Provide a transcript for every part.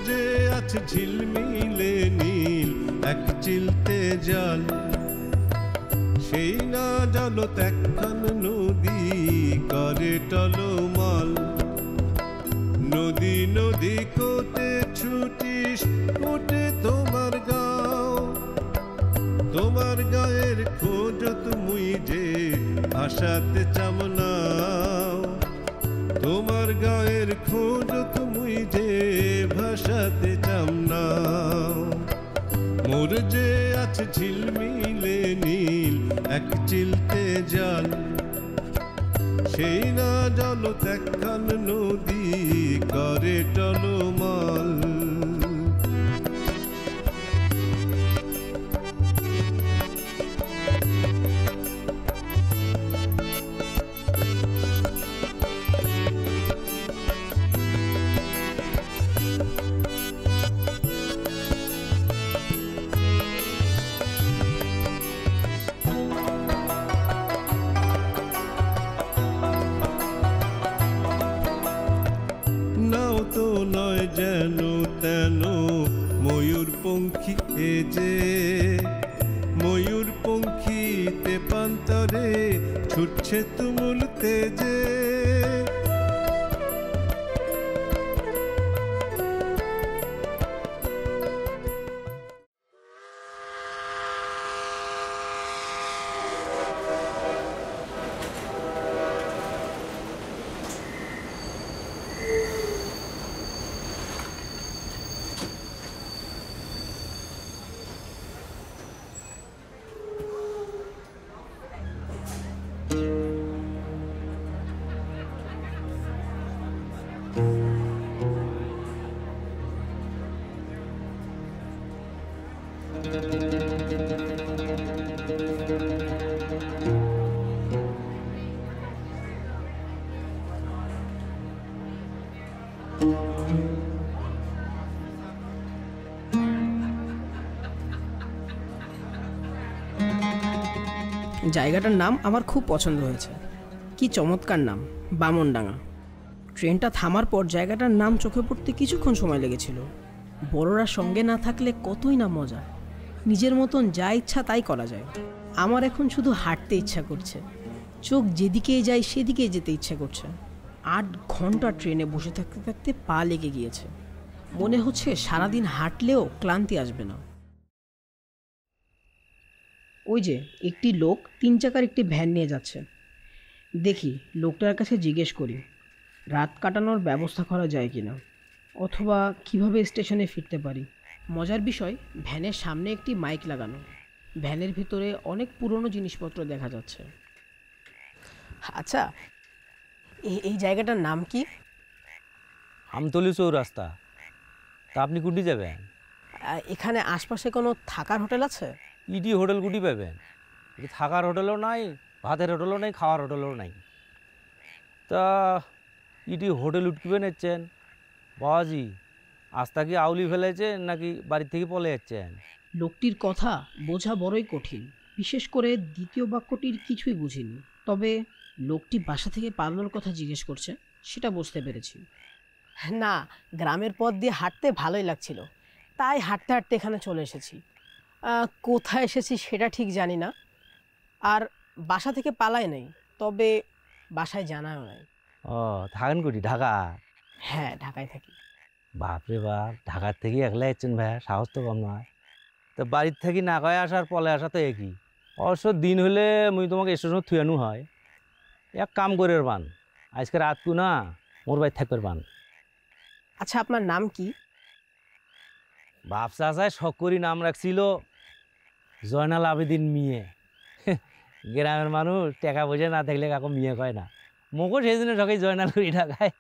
যে আছে ঝিলমিলে নীল এক চিলতে জল, সেই না জলত একখান নদী করে টলমল। নদী নদী কোতে ছুটিস ওঠে তোমার গাঁও, তোমার গায়ের খোঁজত মুই যে ভাষাতে চামনাও, তোমার গায়ের খোঁজত মুই যে ভাষাতে চামনাও। মোর যে আছে ঝিলমিলে নীল এক চিলতে জল, সেই না জলত একখান নদী করে টলমল। নয় যেন তেন ময়ূরপঙ্খী এ যে, ময়ূরপঙ্খীতে পান্তরে ছুটছে তুমুল তেজে। জায়গাটার নাম আমার খুব পছন্দ হয়েছে, কি চমৎকার নাম, বামনডাঙ্গা। ট্রেনটা থামার পর জায়গাটার নাম চোখে পড়তে কিছুক্ষণ সময় লেগেছিল। বড়রা সঙ্গে না থাকলে কতই না মজা, নিজের মতন যা ইচ্ছা তাই করা যায়। আমার এখন শুধু হাঁটতে ইচ্ছা করছে, চোখ যেদিকেই যায় সেদিকেই যেতে ইচ্ছে করছে। 8 ঘন্টা ট্রেনে বসে থাকতে থাকতে পা লেগে গিয়েছে, মনে হচ্ছে সারাদিন হাঁটলেও ক্লান্তি আসবে না। ওই যে একটি লোক 3 চাকার একটি ভ্যান নিয়ে যাচ্ছে, দেখি লোকটার কাছে জিজ্ঞেস করি রাত কাটানোর ব্যবস্থা করা যায় কিনা, অথবা কিভাবে স্টেশনে ফিরতে পারি। মজার বিষয়, ভ্যানের সামনে একটি মাইক লাগানো, ভ্যানের ভিতরে অনেক পুরনো জিনিসপত্র দেখা যাচ্ছে। আচ্ছা, এই জায়গাটার নাম কি? আমতলী চৌরাস্তা। তা আপনি কুটি যাবেন? এখানে আশপাশে কোনো থাকার হোটেল আছে? ইডি হোটেল কুটি পাবেন? থাকার হোটেলও নাই, ভাতের হোটেলও নাই, খাওয়ার হোটেলও নাই। তা ইডি হোটেল উঠকিবে নিচ্ছেন বাবাজি? আস্তা কি আউলি ফেলেছেন নাকি বাড়ির থেকে পলে যাচ্ছেন? লোকটির কথা বোঝা বড়ই কঠিন, বিশেষ করে দ্বিতীয় বাক্যটির কিছুই বুঝিনি। তবে লোকটি বাসা থেকে পালানোর কথা জিজ্ঞেস করছে সেটা বুঝতে পেরেছি। না, গ্রামের পথ দিয়ে হাঁটতে ভালোই লাগছিল, তাই হাঁটতে হাঁটতে এখানে চলে এসেছি। কোথায় এসেছি সেটা ঠিক জানি না, আর বাসা থেকে পালাই নাই, তবে বাসায় জানাও নাই। ও, থাকেন কুটি? ঢাকা? হ্যাঁ, ঢাকায় থাকি। বাপরে বাপ, ঢাকার থেকে একলা যাচ্ছেন ভাইয়া, সাহস তো কম নয়। তো বাড়ির থেকে না কয়ে আসার পলে আসা তো একই। অবশ্য দিন হলে মুই তোমাকে স্টেশন থুয়ানো হয়। এক কাম করে বান, আজকে রাতকু না মোর বাড়ি থাকবে বান। আচ্ছা, আপনার নাম কি? বাপ চাচায় শখ করি নাম রাখছিল জয়নাল আবেদিন মিয়ে। গ্রামের মানুষ টাকা পয়সা না থাকলে কাকু মিয়ে কয় না, মোকও সেই জন্য সবাই জয়নাল করি ঢাকায়।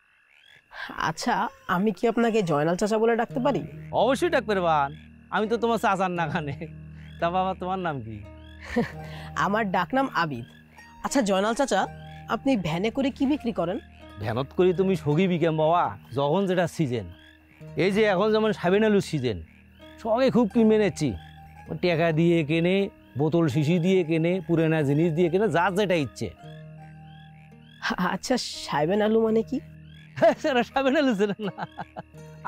আচ্ছা, আমি কি আপনাকে জয়নাল চাচা বলে ডাকতে পারি? অবশ্যই ডাকতে পারবান, আমি তো তোমার চাচার না কানে। তা বাবা, তোমার নাম কি? আমার ডাকনাম আবিদ। আচ্ছা জয়নাল চাচা, আপনি ভ্যানে করে কি বিক্রি করেন? ভ্যানত করি তুমি সগি বিকেম বাবা, যখন যেটা সিজন। এই যে এখন যেমন সাবেন আলুর সিজন, সবাই খুব কিনে নিচ্ছি। টাকা দিয়ে কেনে, বোতল শিশি দিয়ে কেনে, পুরানা জিনিস দিয়ে কেনে, যার যেটা ইচ্ছে। আচ্ছা, সাবেন আলু মানে কি? সেটা সাবেন আলু ছিল না,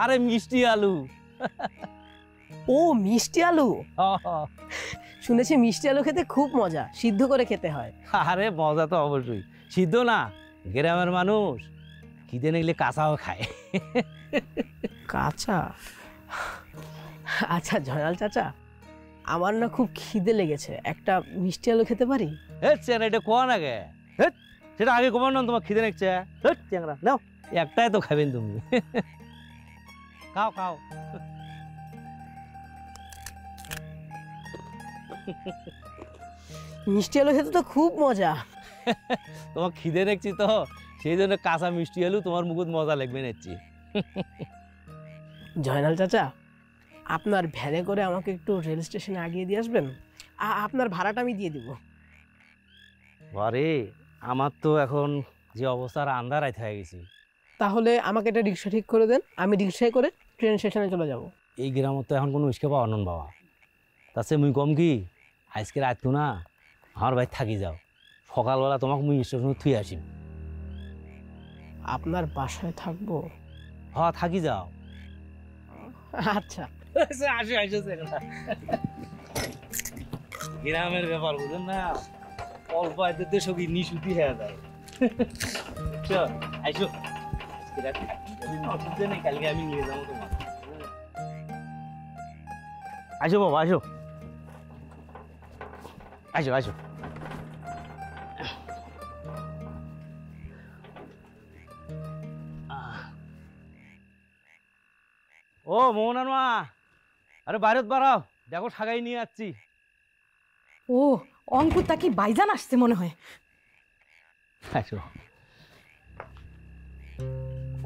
আরে মিষ্টি আলু। ও মিষ্টি আলু, শুনেছি মিষ্টি আলু খেতে খুব মজা, সিদ্ধ করে খেতে হয়। আরে মজা তো অবশ্যই, সিদ্ধ না, গ্রামের মানুষ খিদে নিলে কাঁচাও খায়। কাঁচা? আচ্ছা জয়নাল চাচা, আমার না খুব খিদে লেগেছে, একটা মিষ্টি আলু খেতে পারি? চেংরা এটা কোয়া না গে, সেটা আগে কমান না, তোমার খিদে নিচ্ছে। চেংরা নাও, একটাই তো খাবেন তুমি, খাও খাও। মিষ্টি আলু খেতে তো খুব মজা। তোমার খিদে দেখছি তো, সেই জন্য কাঁচা মিষ্টি আলু তোমার মুখত মজা লাগবে নিচ্ছি। জয়নাল চাচা, আপনার ভ্যানে করে আমাকে একটু রেল স্টেশনে আগিয়ে দিয়ে আসবেন, আপনার ভাড়াটা আমি দিয়ে দিব। আরে আমার তো এখন যে অবস্থার আন্ধার রাইতে হয়ে গেছি। তাহলে আমাকে একটা রিক্সা ঠিক করে দেন, আমি রিক্সায় করে ট্রেন স্টেশনে চলে যাব। এই গ্রামত তো এখন কোনো উস্কে পাওয়া নন বাবা, তাছে মুই কম কি আজকে রাত না আমার ভাই থাকি যাও, সকালবেলা তোমাকে মুই স্টেশনে থুই আসিম। আপনার বাসায় থাকবো? হ্যাঁ থাকি যাও। আচ্ছা আসো আসো, গ্রামের ব্যাপার বুঝেন না, অল্প আয়তে সবই নিশুতি হয়ে যায়। আইসো, আজকে রাত অসুবিধা নেই, কালকে আমি নিয়ে যাবো তোমার। আসো বাবা আসো, আসো আসো। ও মোহনার মা, আরে বাইরে বাড়াও, দেখো সাগাই নিয়ে যাচ্ছি। ও অঙ্কুর তা কি বাইজান আসছে মনে হয়। আসো।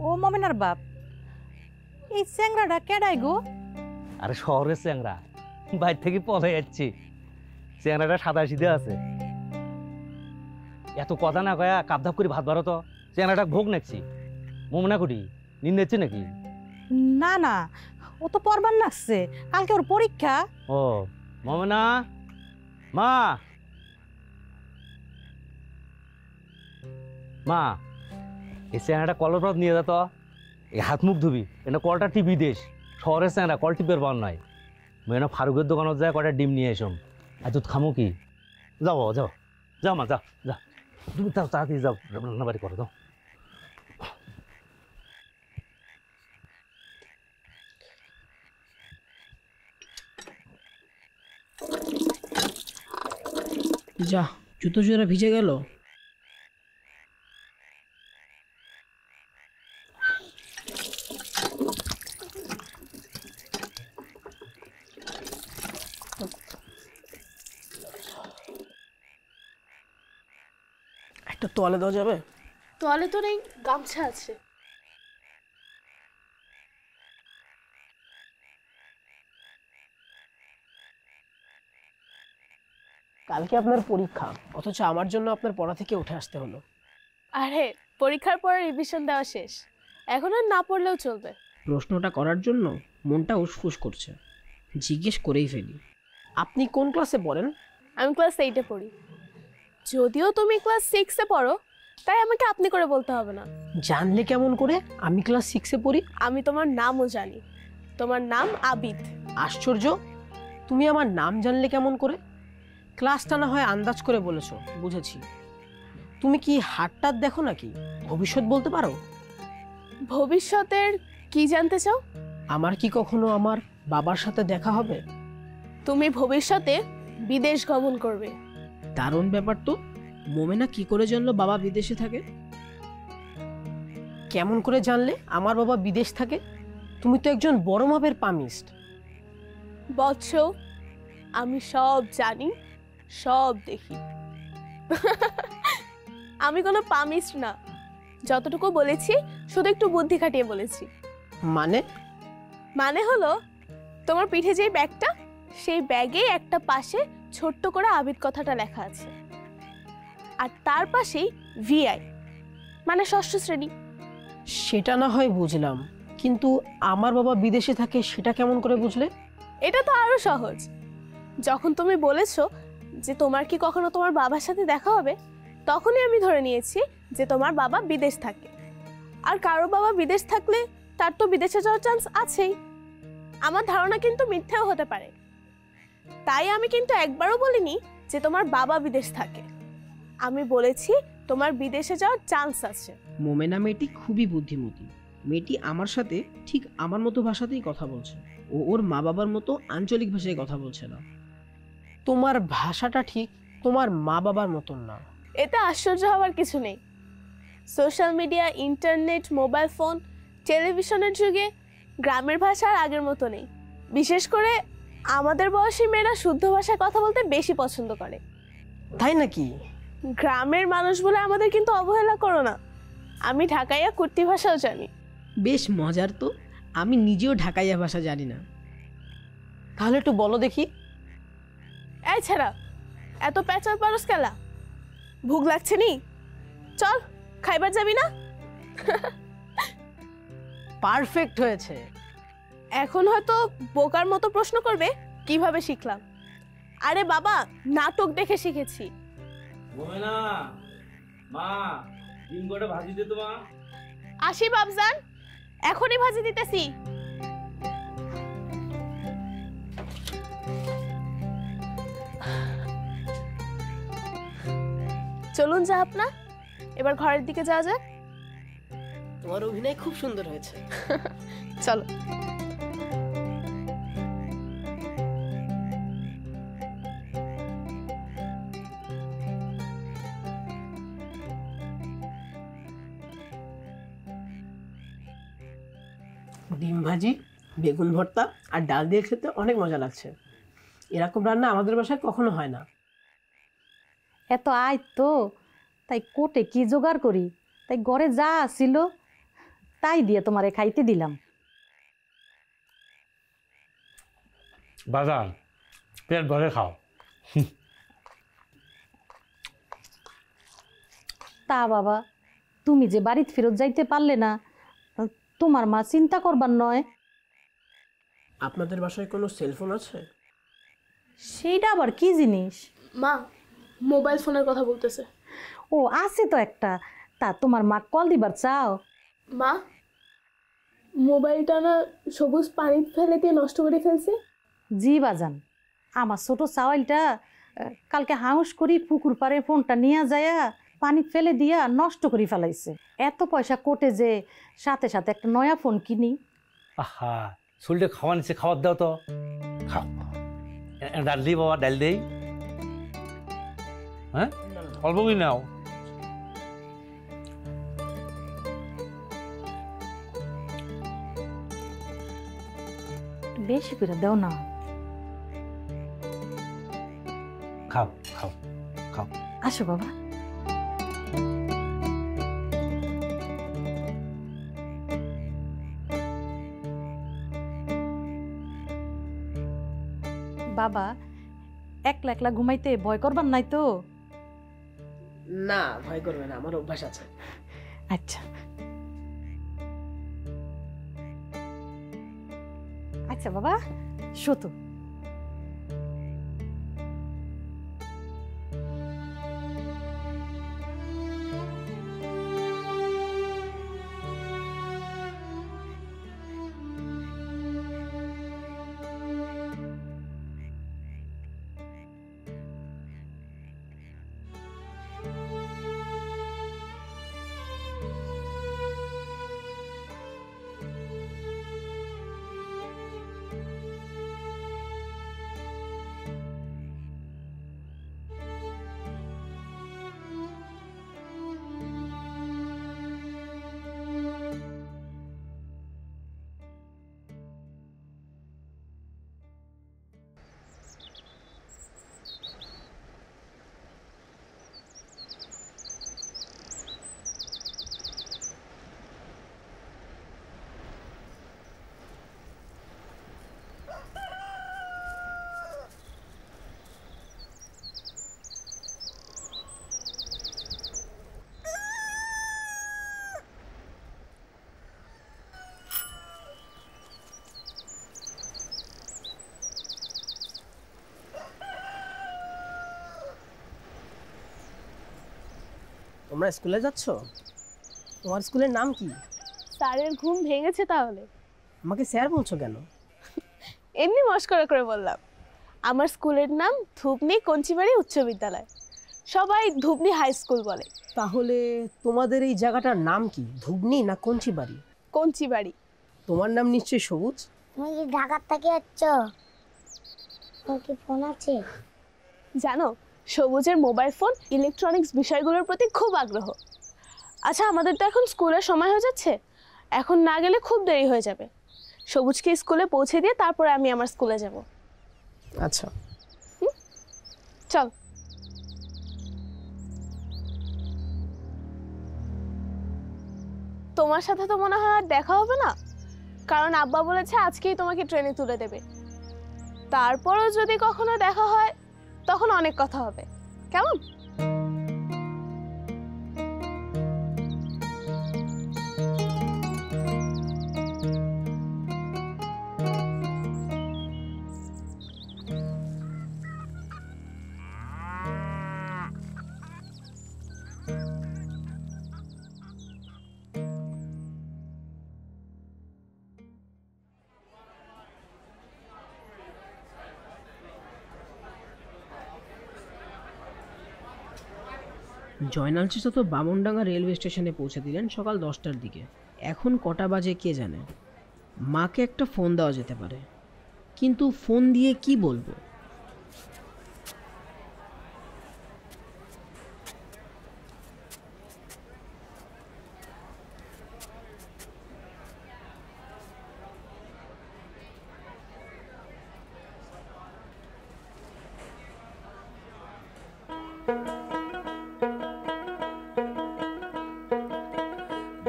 ও মমিনার বাপ, এই চ্যাংরাটা কেডাই গো? আরে শহরের চ্যাংরা, বাইরে থেকে পলে যাচ্ছি, চ্যাংরাটা সাদা সিধে আছে। এত কথা না কয়া কাপধাপ করে ভাত বাড়ো তো, চ্যাংরাটা ভোগ নাকছি। মোমনা কুটি নিন দিচ্ছি নাকি? না না, ও তো পরবার নাচছে, কালকে ওর পরীক্ষা। ও মোমনা মা, মা এই চ্যাংরাটা কলের পর নিয়ে যেত, এই হাত মুখ ধুবি, এটা কলটা টিপি দেশ, শহরের চ্যাংরা কল টিপের পার নয়। মেয়েনা ফারুকের দোকানত যায় কটা ডিম নিয়ে এসম, আর দুধ খামো কি? যাও বাবা যাও, যাও মা যাও, যাও তুমি যাও, তাড়াতাড়ি যাও, রান্নাবাড়ি করো যাও। যা, জুতো জোড়া ভিজে গেল। একটা তোয়ালে দেওয়া যাবে? তোয়ালে তো নেই, গামছা আছে। কালকে আপনার পরীক্ষা, অথচ আমার জন্য আপনার পড়া থেকে উঠে আসতে হলো। আরে পরীক্ষার পরে রিভিশন দেওয়া শেষ, এখন আর না পড়লেও চলবে। প্রশ্নটা করার জন্য মনটা উসফুস করছে, জিজ্ঞেস করেই ফেলি। আপনি কোন ক্লাসে পড়েন? আমি ক্লাস 8-এ পড়ি। যদিও তুমি ক্লাস 6-এ পড়ো, তাই আমাকে আপনি করে বলতে হবে না। জানলে কেমন করে আমি ক্লাস 6-এ পড়ি? আমি তোমার নামও জানি, তোমার নাম আবিদ। আশ্চর্য, তুমি আমার নাম জানলে কেমন করে? ক্লাসটা না হয় আন্দাজ করে বলেছো, বুঝেছি। তুমি কি হাতটাত দেখো নাকি? ভবিষ্যৎ বলতে পারো? ভবিষ্যতের কি জানতে চাও? আমার কি কখনো আমার বাবার সাথে দেখা হবে? তুমি ভবিষ্যতে বিদেশ গমন করবে। দারুণ ব্যাপার তো। মোমেনা কি করে জানলো বাবা বিদেশে থাকে? কেমন করে জানলে আমার বাবা বিদেশ থাকে? তুমি তো একজন বড় মাপের পামিস্ট। বৎস, আমি সব জানি, সব দেখি। আমি কোনো পামিস্ট না, যতটুকু বলেছি শুধু একটু বুদ্ধি খাটিয়ে বলেছি। মানে হলো, তোমার পিঠে যে ব্যাগটা, সেই ব্যাগে একটা পাশে ছোট্ট করে আবিদ কথাটা লেখা আছে, আর তার পাশেই ভিআই মানে ষষ্ঠ শ্রেণী। সেটা না হয় বুঝলাম, কিন্তু আমার বাবা বিদেশে থাকে সেটা কেমন করে বুঝলে? এটা তো আরো সহজ। যখন তুমি বলেছো যে তোমার কি কখনো তোমার বাবার সাথে দেখা হবে, তখনই আমি ধরে নিয়েছি যে তোমার বাবা বিদেশ থাকে। আর কারো বাবা বিদেশ থাকলে তার তো বিদেশে যাওয়ার চান্স আছেই। আমার ধারণা কিন্তু মিথ্যেও হতে পারে। তাই আমি কিন্তু একবারও বলিনি যে তোমার বাবা বিদেশ থাকে। আমি বলেছি তোমার বিদেশে যাওয়ার চান্স আছে। মোমেনা মেয়েটি খুবই বুদ্ধিমতী। মেয়েটি আমার সাথে ঠিক আমার মতো ভাষাতেই কথা বলছে, ও ওর মা বাবার মতো আঞ্চলিক ভাষায় কথা বলছে না। তোমার ভাষাটা ঠিক তোমার মা বাবার মতন না। এতে আশ্চর্য হওয়ার কিছু নেই। Social media, internet, mobile phone, টেলিভিশনের যুগে গ্রামের ভাষা আর আগের মতো নেই। বিশেষ করে আমাদের বয়সী মেয়েরা শুদ্ধ ভাষায় কথা বলতে বেশি পছন্দ করে। তাই নাকি? গ্রামের মানুষ বলে আমাদের কিন্তু অবহেলা করো না। আমি ঢাকাইয়া কুর্তি ভাষাও জানি। বেশ মজার তো, আমি নিজেও ঢাকাইয়া ভাষা জানি না। তাহলে একটু বলো দেখি। এই ছেড়া, এত প্যাচাল পারস কেলা? ভুক লাগছে নি? চল খাইবার যাবি না? পারফেক্ট হয়েছে। এখন হয়তো বোকার মতো প্রশ্ন করবে কিভাবে শিখলাম। আরে বাবা, নাটক দেখে শিখেছি। মোমেনা, মা ডিম কটা ভাজি দে তো মা। আসি বাবজান, এখনই ভাজি দিতেছি। চলুন যা আপনা, এবার ঘরের দিকে যাওয়া যাক। তোমার অভিনয় খুব সুন্দর হয়েছে। চলো। ডিম ভাজি, বেগুন ভর্তা আর ডাল দিয়ে খেতে অনেক মজা লাগছে। এরকম রান্না আমাদের বাসায় কখনো হয় না। এত আয় তো, তাই কোটে কি জোগাড় করি, তাই ঘরে যা ছিল তাই দিয়ে তোমারে খাইতে দিলাম। বাজান, পেট ভরে খাও। তা বাবা, তুমি যে বাড়িতে ফেরত যাইতে পারলে না, তোমার মা চিন্তা করবার নয়? আপনাদের বাসায় কোনো সেলফোন আছে? সেইটা আবার কি জিনিস? মা মোবাইল ফোনের কথা বলতেছে। ও আছে তো একটা, তা তোমার মা কল দিবার চাও? মা, মোবাইলটা না সবুজ পানি ফেলে দিয়ে নষ্ট করে ফেলছে। জি বাজান, আমার ছোট চাওয়ালটা কালকে হাউস করি পুকুর পাড়ে ফোনটা নিয়ে যায়া পানি ফেলে দিয়া নষ্ট করে ফেলাইছে। এত পয়সা কোটে যে সাথে সাথে একটা নয়া ফোন কিনি। আহা, শরীরটা খাওয়া নিচ্ছে, খাবার দাও তো। খাও। ডাল দিই বাবা, ডাল দেই। হ্যাঁ, অল্প কি নাও। বেশি করে দাও না। খাও খাও খাও। আসো বাবা। বাবা, একলা একলা ঘুমাইতে ভয় করবার নাই তো? না, ভয় করবে না, আমার অভ্যাস আছে। আচ্ছা আচ্ছা বাবা, শোতো। তোমরা স্কুলে যাচ্ছ? তোমার স্কুলের নাম কি? স্যারের ঘুম ভেঙেছে তাহলে? আমাকে স্যার বলছো কেন? এমনি মস্করা করে বললাম। আমার স্কুলের নাম ধুবনি কঞ্চিবাড়ি উচ্চ বিদ্যালয়, সবাই ধুবনি হাই স্কুল বলে। তাহলে তোমাদের এই জায়গাটার নাম কি, ধুবনি না কঞ্চিবাড়ি? কঞ্চিবাড়ি। তোমার নাম নিশ্চয়ই সবুজ। তুমি কি ঢাকার থেকে যাচ্ছ? তোমার কি ফোন আছে? জানো, সবুজের মোবাইল ফোন ইলেকট্রনিক্স বিষয়গুলোর প্রতি খুব আগ্রহ। আচ্ছা, আমাদের তো এখন স্কুলের সময় হয়ে যাচ্ছে, এখন না গেলে খুব দেরি হয়ে যাবে। সবুজকে স্কুলে পৌঁছে দিয়ে তারপরে আমি আমার স্কুলে যাব। আচ্ছা চল। তোমার সাথে তো মনে হয় আর দেখা হবে না, কারণ আব্বা বলেছে আজকেই তোমাকে ট্রেনে তুলে দেবে। তারপরও যদি কখনো দেখা হয় তখন অনেক কথা হবে, কেমন? জয়নাল চাচা তো বামনডাঙ্গা রেলওয়ে স্টেশনে পৌঁছে দিলেন সকাল 10টার দিকে। এখন কটা বাজে কে জানে। মাকে একটা ফোন দেওয়া যেতে পারে, কিন্তু ফোন দিয়ে কি বলবো?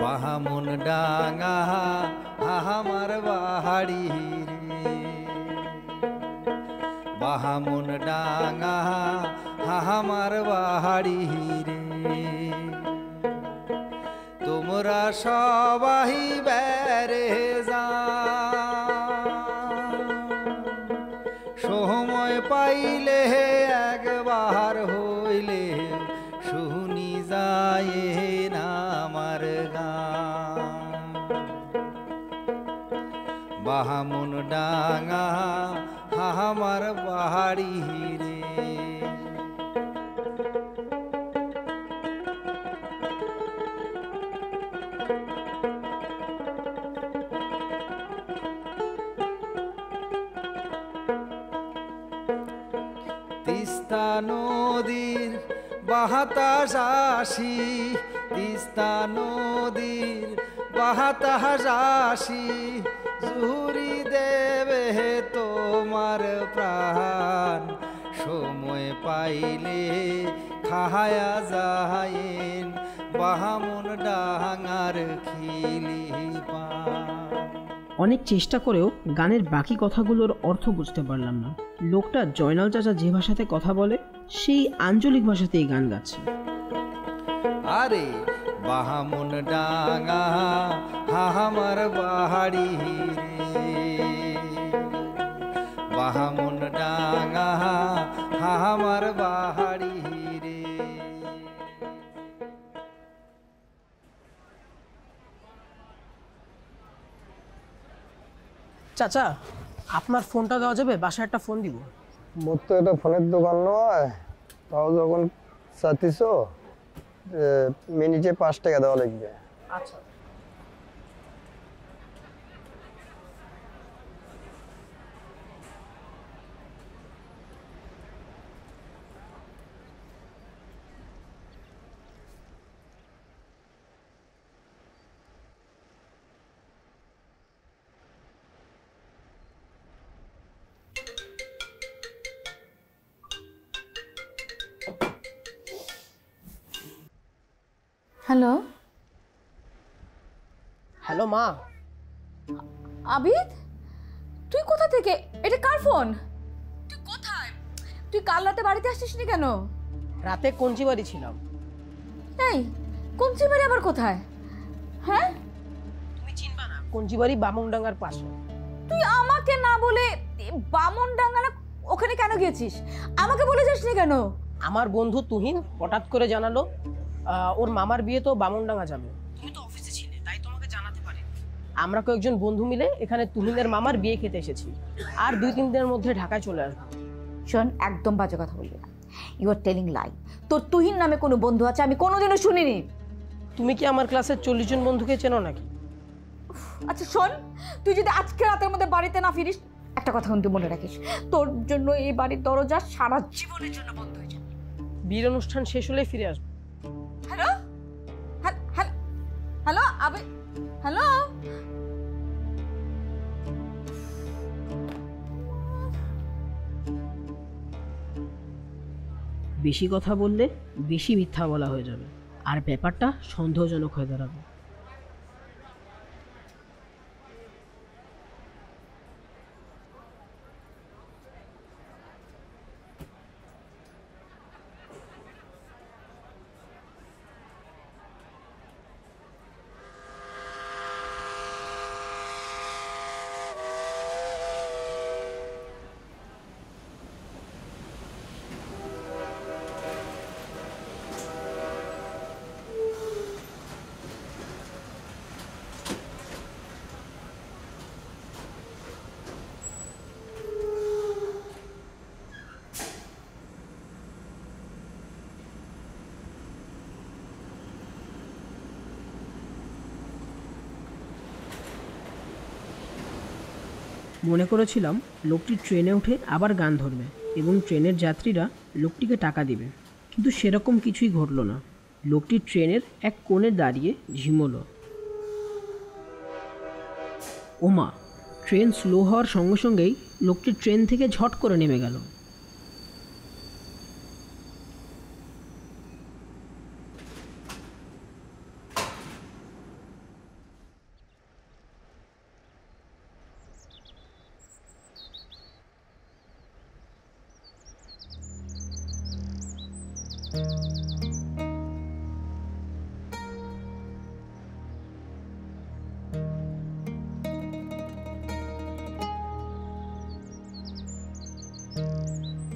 বাহামুন ডাঙ্গা আমার বাহাড়ি রে, বাহামুন ডাঙ্গা আমার বাহাড়ি রে। তোমরা সবাই বেরে যা, সময় পাইলে একবার হইলে শুনি যায় আমার গান। বাহামুন ডাঙ্গা আমার বাহাড়ি রে। তিস্তা নদীর বাতাস আসি, তিস্তা নদীর বাতাস আসি, ঝুরি দেবে তোমার প্রাণ। সময় পাইলে খায়া যায়েন বাহামুন ডাঙ্গার খিলি পান। অনেক চেষ্টা করেও গানের বাকি কথাগুলোর অর্থ বুঝতে পারলাম না। লোকটা জয়নাল চাচা যে ভাষাতে কথা বলে সেই আঞ্চলিক ভাষাতেই গান গাচ্ছে। আরে বাহামুন ডাঙ্গা আমার বাহাড়ি রে, বাহামুন ডাঙ্গা আমার বাহাড়ি রে। চাচা, আপনার ফোনটা দেওয়া যাবে? বাসায় একটা ফোন দিব। মোর তো এটা ফোনের দোকান নয়, তাও যখন চাচ্ছিস মিনিটে 5 টাকা দেওয়া লাগবে। আচ্ছা। হ্যালো হ্যালো মা। আবিদ, তুই কোথা থেকে? এটা কার ফোন? তুই কোথায়? তুই কাল রাতে বাড়িতে আসছিসনি কেন? রাতে কঞ্চিবাড়ি ছিলাম। এই কঞ্চিবাড়ি আবার কোথায়? হ্যাঁ, তুমি চিনবা না? কঞ্চিবাড়ি বামনডাঙ্গার পাশে। তুই আমাকে না বলে বামনডাঙ্গা না ওখানে কেন গিয়েছিস? আমাকে বলে যাসনি কেন? আমার বন্ধু তুহিন হঠাৎ করে জানালো ওর মামার বিয়ে তো বামনডাঙ্গা যাবে। তুমি তো অফিসে ছিলে, তাই তোমাকে জানাতে পারিনি। আমরা কয়েকজন বন্ধু মিলে এখানে তুহিনের মামার বিয়ে খেতে এসেছি, আর 2-3 দিনের মধ্যে ঢাকায় চলে আসবো। শোন, একদম বাজে কথা বলবি না। You are telling lie. তোর তুহিন নামে কোনো বন্ধু আছে আমি কোনোদিনও শুনিনি। তুমি কি আমার ক্লাসের 40 জন বন্ধুকে চেনো নাকি? আচ্ছা শোন, তুই যদি আজকে রাতের মধ্যে বাড়িতে না ফিরিস, একটা কথা কিন্তু মনে রাখিস, তোর জন্য এই বাড়ির দরজা সারা জীবনের জন্য বন্ধ হয়ে যাবে। বিয়ের অনুষ্ঠান শেষ হলেই ফিরে আসবো। হ্যালো হ্যালো আবে, হ্যালো। বেশি কথা বললে বেশি মিথ্যা বলা হয়ে যাবে, আর ব্যাপারটা সন্দেহজনক হয়ে দাঁড়াবে। মনে করেছিলাম লোকটি ট্রেনে উঠে আবার গান ধরবে এবং ট্রেনের যাত্রীরা লোকটিকে টাকা দিবে, কিন্তু সেরকম কিছুই ঘটল না। লোকটি ট্রেনের এক কোণে দাঁড়িয়ে ঝিমোলো। ওমা! ট্রেন স্লো হওয়ার সঙ্গে সঙ্গেই লোকটি ট্রেন থেকে ঝট করে নেমে গেল।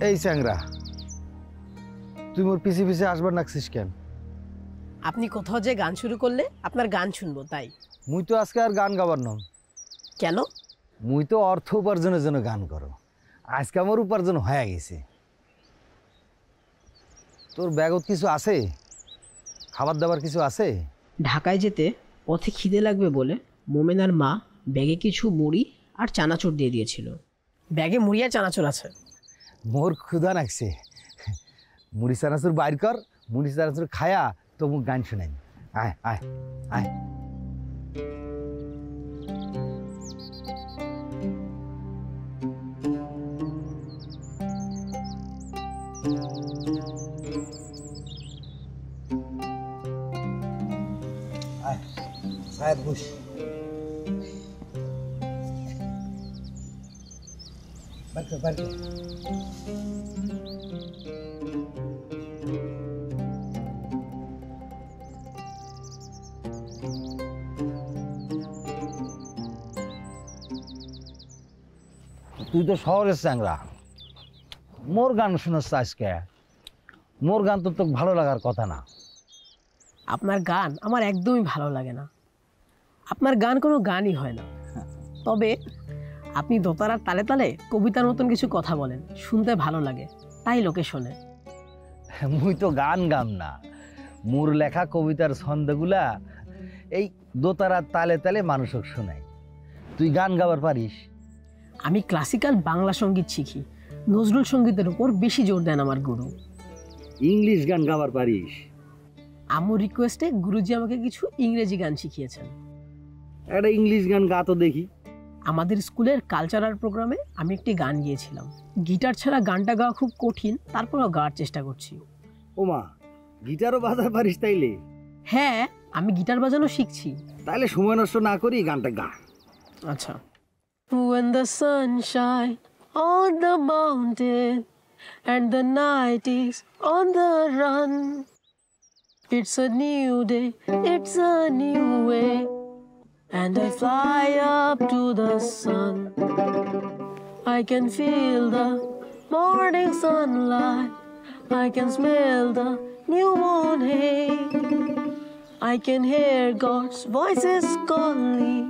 এই চ্যাংরা, তুই মোর পিছে পিছে আসবার নাকছিস কেন? আপনি কোথাও যে গান শুরু করলে আপনার গান শুনবো তাই। মুই তো আজকে আর গান গাবার নম। কেন? মুই তো অর্থ উপার্জনের জন্য গান করো। আজকে আমার উপার্জন হয়ে গেছে। তোর ব্যাগত কিছু আছে? খাবার দাবার কিছু আছে? ঢাকায় যেতে পথে খিদে লাগবে বলে মোমেনার মা ব্যাগে কিছু মুড়ি আর চানাচুর দিয়ে দিয়েছিল। ব্যাগে মুড়ি আর চানাচুর আছে। মোর ক্ষুধা লাগছে, মুড়ি চানাচুর বাইর কর, মুড়ি চানাচুর খায়া তো মুখ গান শোনাই। আয় আয় আয়। বস। তুই তো শহরের চ্যাংরা, মোর গান শুনছ আজকে? মোর গান তো তোকে ভালো লাগার কথা না। আপনার গান আমার একদমই ভালো লাগে না। আপনার গান কোনো গানই হয় না। তবে আপনি দোতারার তালে তালে কবিতার মতন কিছু কথা বলেন, শুনতে ভালো লাগে, তাই লোকে শোনে। মুই তো গান গাম না, মোর লেখা কবিতার ছন্দগুলা এই দোতারার তালে তালে মানুষক শোনাই। তুই গান গাবার পারিস? আমি ক্লাসিক্যাল বাংলা সঙ্গীত শিখি, নজরুল সঙ্গীতের উপর বেশি জোর দেন আমার গুরু। ইংলিশ গান গাবার পারিস? আমার রিকোয়েস্টে গুরুজি আমাকে কিছু ইংরেজি গান শিখিয়েছেন। একটা ইংলিশ গান গা তো দেখি। আমাদের স্কুলের কালচারাল প্রোগ্রামে আমি একটি গান গিয়েছিলাম। গিটার ছাড়া গানটা গাওয়া খুব কঠিন, তারপরেও গাওয়ার চেষ্টা করছি। ওমা, গিটারও বাজাতে পারিস তাইলে? হ্যাঁ, আমি গিটার বাজানো শিখছি। তাইলে সময় নষ্ট না করি গানটা গা। আচ্ছা। When the sun shine on the mountain and the night is on the run, it's a new day, it's a new way, and I fly up to the sun. I can feel the morning sunlight, I can smell the new moon hay, I can hear God's voices calling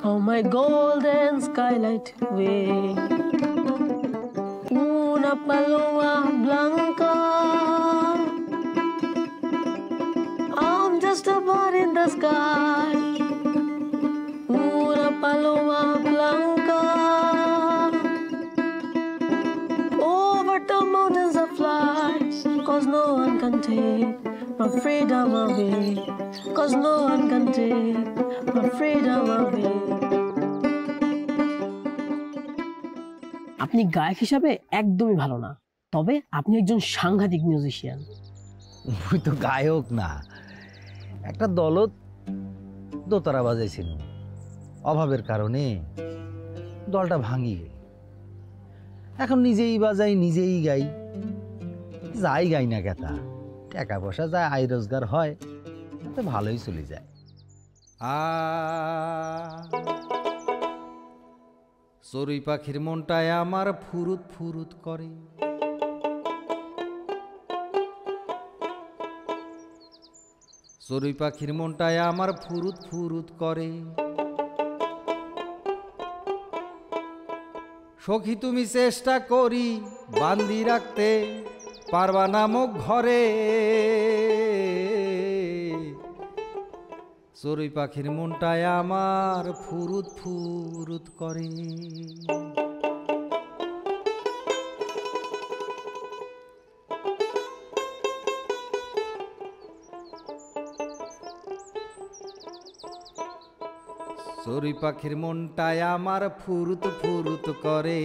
how my golden skylight way. Una paloma blanca, I'm just a bird in the sky. Una paloma blanca, over the mountains I fly, 'cause no one can take my freedom away, 'cause no one can take my freedom away. আপনি গায়ক হিসাবে একদমই ভালো না, তবে আপনি একজন সাংঘাতিক মিউজিশিয়ান। ওই তো গায়ক না, একটা দলত দোতারা বাজাইছিল, অভাবের কারণে দলটা ভাঙি গেল। এখন নিজেই বাজাই নিজেই গাই, যাই গাই না কেতা, টাকা পয়সা যায়, আয় রোজগার হয়, তো ভালোই চলে যায়। চড়ুই পাখির মনটায় আমার ফুরুত ফুরুত করে, চড়ুই পাখির মনটায় আমার ফুরুত ফুরুত করে। সখী তুমি চেষ্টা করি বান্ধি রাখতে পারবা না মুখ ঘরে, চড়ুই পাখির মনটায় আমার ফুরুত ফুরুত করে। চড়ুই পাখির মনটায় আমার ফুরুত ফুরুত করে,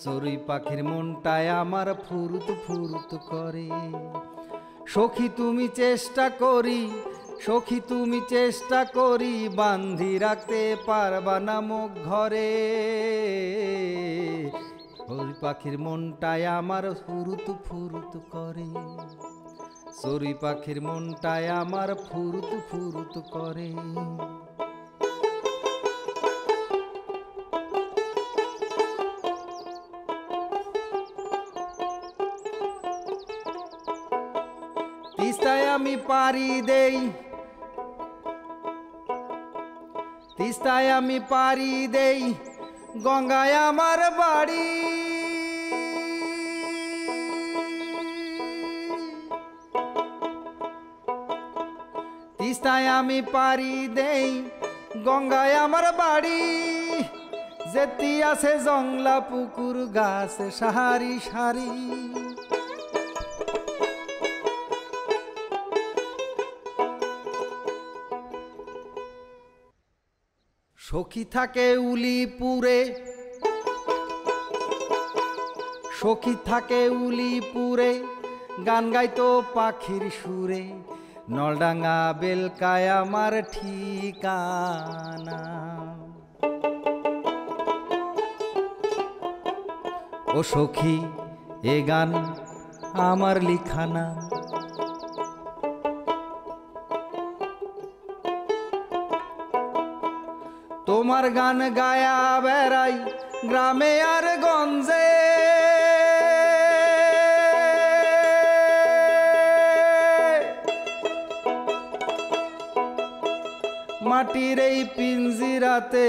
চড়ুই পাখির মনটায় আমার ফুরুত ফুরুত করে। সখী তুমি চেষ্টা করি, সখী তুমি চেষ্টা করি বান্ধি রাখতে পারবা না মুখ ঘরে, চড়ুই পাখির মনটায় আমার ফুরুত ফুরুত করে, চড়ুই পাখির মনটায় আমার ফুরুত ফুরুত করে। তিস্তায় আমি পাড়ি দেই, তিস্তায় আমি পাড়ি দেই, গঙ্গায় আমার বাড়ি, তিস্তায় আমি পাড়ি দেই, গঙ্গায় আমার বাড়ি। যেতি আছে জংলা পুকুর গাছ সারি সারি, সখী থাকে উলিপুরে, সখী থাকে উলিপুরে, গান গাইতো পাখির সুরে, নলডাঙ্গা বেলকায় আমার ঠিকানা। ও সখী এ গান আমার লিখানা, তোমার গান গায়া বেড়াই গ্রামে আর গঞ্জে, মাটির এই পিঞ্জিরাতে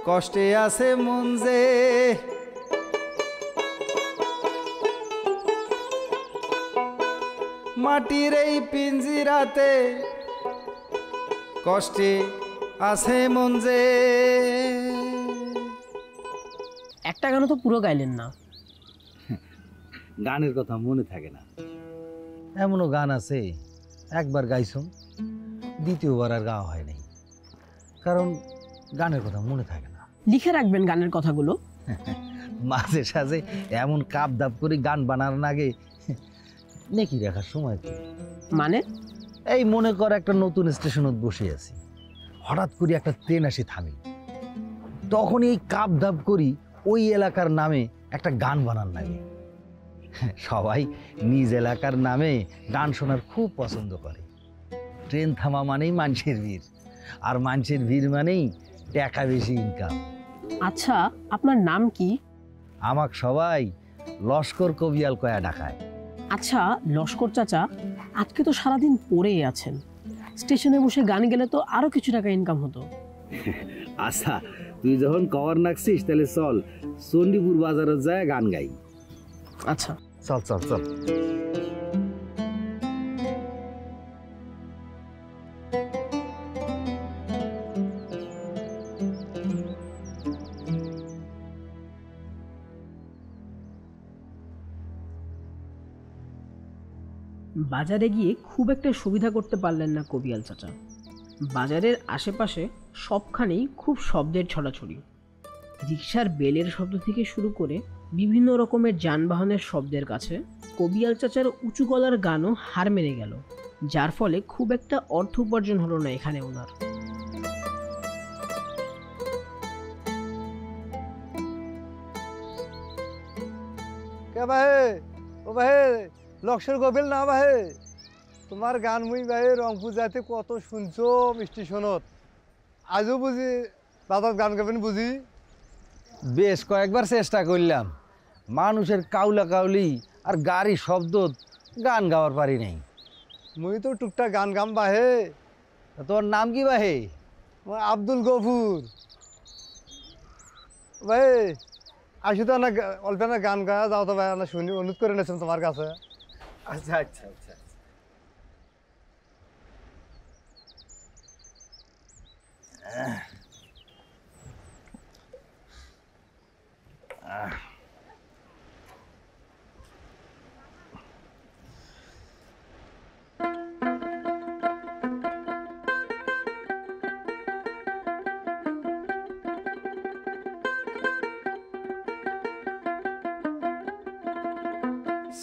কষ্টে আছে মন যে, মাটির এই পিঞ্জিরাতে কষ্টে আছে মন যে। একটা গানও তো পুরো গাইলেন না। গানের কথা মনে থাকে না, এমনও গান আছে একবার গাইছুম, দ্বিতীয়বার আর গাওয়া হয় নাই, কারণ গানের কথা মনে থাকে না। লিখে রাখবেন গানের কথাগুলো। মাঝে সাঝে এমন কাপ দাপ করে গান বানানোর আগে নেকি রাখার সময় তো, মানে এই মনে কর একটা নতুন স্টেশনত বসে আছি, হঠাৎ করে একটা ট্রেন আসি থামি, তখন এই কাপ দাপ করি ওই এলাকার নামে একটা গান বানান লাগে। সবাই নিজ এলাকার নামে গান শোনার খুব পছন্দ করে। ট্রেন থামা মানেই মানুষের ভিড়, আর মানুষের ভিড় মানেই টাকা বেশি ইনকাম। আচ্ছা, আপনার নাম কি? আমাক সবাই লস্কর কবিয়াল কয়া ডাকায়। আচ্ছা লস্কর চাচা, আজকে তো সারাদিন পড়েই আছেন, স্টেশনে বসে গান গেলে তো আরো কিছু টাকা ইনকাম হতো। আচ্ছা তুই যখন কভার নাকছিস তাহলে চল চণ্ডীপুর বাজারে যায় গান গাই। আচ্ছা চল চল চল। বাজারে গিয়ে খুব একটা সুবিধা করতে পারলেন না কবিয়াল চাচা। বাজারের আশেপাশে সবখানেই খুব শব্দের ছড়াছড়ি। রিকশার বেলের শব্দ থেকে শুরু করে বিভিন্ন রকমের যানবাহনের শব্দের কাছে কবিয়াল চাচার উঁচু গলার গানও হার মেনে গেল, যার ফলে খুব একটা অর্থ উপার্জন হলো না এখানে ওনার। কে ভাই? ও ভাই লক্ষর গোবেল না ভাই? তোমার গান মুই ভাই রংপুর যাইতে কত শুনছো স্টেশনত, আজও বুঝি বাজার গান গাবেন বুঝি? বেশ কয়েকবার চেষ্টা করলাম, মানুষের কাউলা কাউলি আর গাড়ি শব্দ গান গাওয়ার পারি নাই। মুই তো টুকটাক গান গাম বাহে। তোর নাম কি বাহে? আব্দুল গফুর। ভাই আসি তো না অল্প না গান গায়া যাও তো ভাই, না শুনি অনুরোধ করে নিয়েছেন তোমার কাছে। আচ্ছা আচ্ছা আচ্ছা।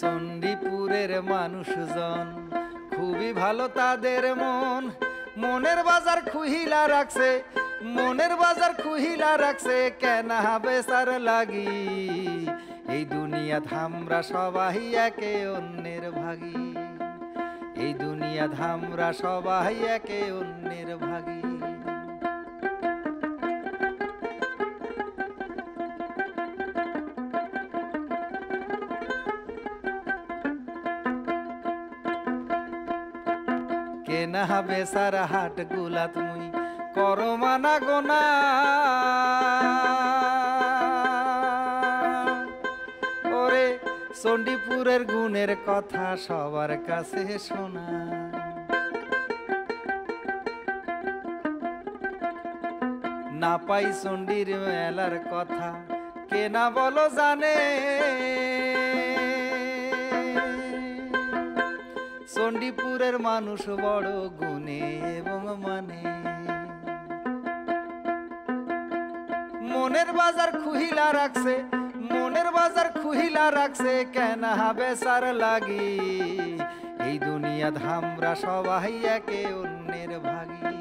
চণ্ডীপুরের মানুষজন খুবই ভালো, তাদের মন মনের বাজার খুহিলা রাখছে, মনের বাজার খুহিলা রাখছে কেন বেচার লাগি। এই দুনিয়া ধামরা সবাই একে অন্যের ভাগী, এই দুনিয়া ধামরা সবাই একে অন্যের ভাগী। কেনা বেচার হাট গুলা তুমি করো মানা গোনা, ওরে চণ্ডীপুরের গুণের কথা সবার কাছে শোনা। না পাই চণ্ডীর মেলার কথা কেনা বলো জানে, চণ্ডীপুরের মানুষ বড় গুণে এবং মানে। মনের বাজার খুহিলা রাখছে, মনের বাজার খুহিলা রাখছে কেন বেচার লাগি। এই দুনিয়া ধামরা সবাই একে অন্যের ভাগী,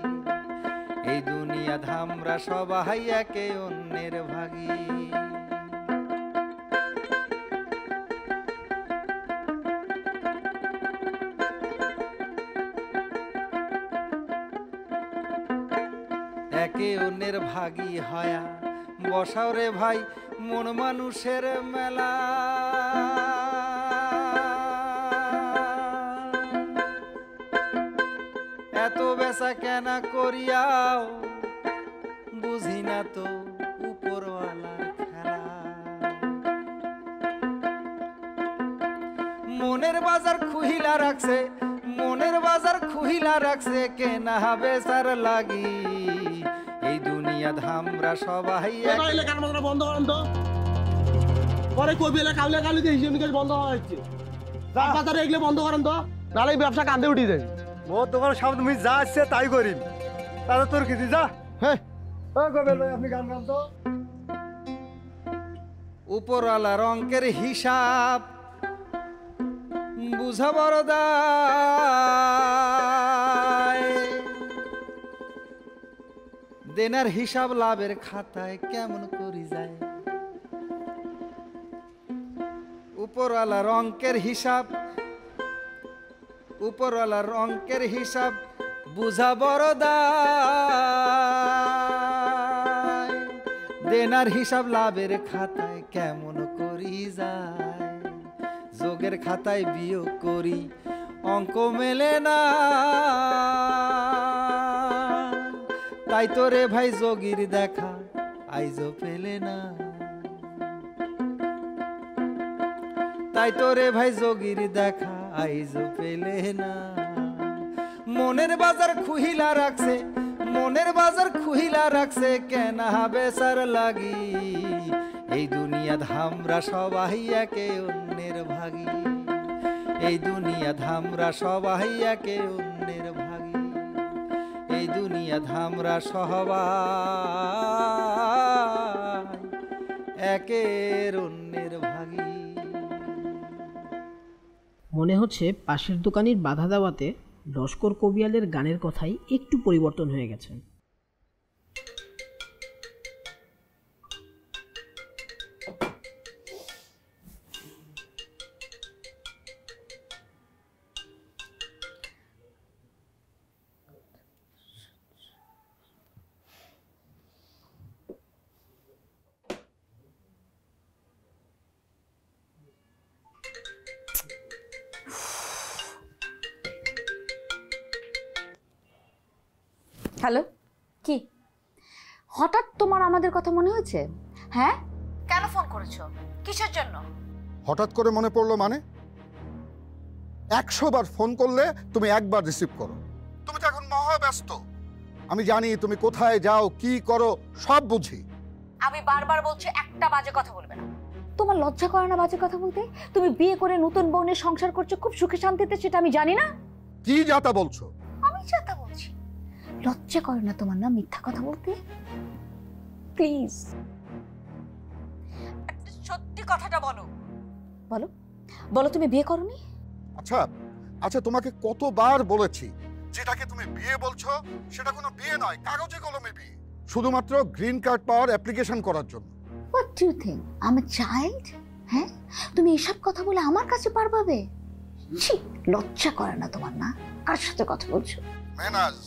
এই দুনিয়া ধামরা সবাই একে অন্যের ভাগী। একে অন্যের ভাগী হয়া বসাও রে ভাই মন মানুষের মেলা। এত বেচা কেনা করিয়াও বুঝি না তো উপরওয়ালার খেলা। মনের বাজার খুহিলা রাখছে, মনের বাজার খুহিলা রাখছে কেনা বেচার লাগি। এই দুনিয়া ধামরা সবাই গান বাজনা বন্ধ করেন তো, পরে কবি এলাকা কাউলে কালি দিয়ে হিসেব নিকাশ বন্ধ হওয়া হচ্ছে। বাজারে এগুলো বন্ধ করেন তো, নাহলে ব্যবসা কান্দে উঠে যায়। ও তোমার সামনে তুমি যা আসছে তাই করিম, তাহলে তোর কি যা। হ্যাঁ গোবেল ভাই আপনি গান গান তো। উপরওয়ালার অঙ্কের হিসাব বুঝা বড় দায়, দেনার হিসাব লাভের খাতায় কেমন করি যায়। উপরওয়ালার অঙ্কের হিসাব, উপরওয়ালার অঙ্কের হিসাব বুঝা বড় দায়, দেনার হিসাব লাভের খাতায় কেমন করি যায়। যোগের খাতায় বিয়োগ করি অঙ্ক মেলে না, তাই তো রে ভাই যোগীর দেখা আইজো পেলে না, তাই তো রে ভাই যোগীর দেখা আইজো পেলে না। মনের বাজার খুহিলা রাখছে, মনের বাজার খুহিলা রাখছে কেনা বেচার লাগি। এই দুনিয়া ধামরা সবাই একে অন্যের ভাগী, এই দুনিয়া ধামরা সবাই একে অন্যের ভাগী, এই দুনিয়া ধামরা সবাই একের অন্যের ভাগী। মনে হচ্ছে পাশের দোকানির বাধা দেওয়াতে লস্কর কবিয়ালের গানের কথাই একটু পরিবর্তন হয়ে গেছে। হ্যালো, কি হঠাৎ তোমার আমাদের কথা মনে হয়েছে? হ্যাঁ, কেন ফোন করেছো? কিসের জন্য? হঠাৎ করে মনে পড়লো মানে? 100 বার ফোন করলে তুমি একবার রিসিভ করো। তুমি তো এখন মহা ব্যস্ত। আমি জানি তুমি কোথায় যাও, কি করো, সব বুঝি। আমি বারবার বলছি একটা বাজে কথা বলবে না। তোমার লজ্জা করে না বাজে কথা বলতে? তুমি বিয়ে করে নতুন বউ নিয়ে সংসার করছো খুব সুখে শান্তিতে, সেটা আমি জানি না? কি যাতা বলছো? আমি যাতা বলছি। লজ্জা করে না তোমার না মিথ্যা কথা বলতে? প্লিজ সত্যি কথাটা বলো। বলো বলো, তুমি বিয়ে করোনি? আচ্ছা আচ্ছা, তোমাকে কতবার বলেছি যেটাকে তুমি বিয়ে বলছো সেটা কোনো বিয়ে নয়, কাগজে কলমে বিয়ে, শুধুমাত্র গ্রিন কার্ড পাওয়ার অ্যাপ্লিকেশন করার জন্য। What do you think I am a child? হ্যাঁ, তুমি এসব কথা বলে আমার কাছে পার পাবে? ছি, লজ্জা করে না তোমার না? কার সাথে কথা বলছো? মেহনাজ,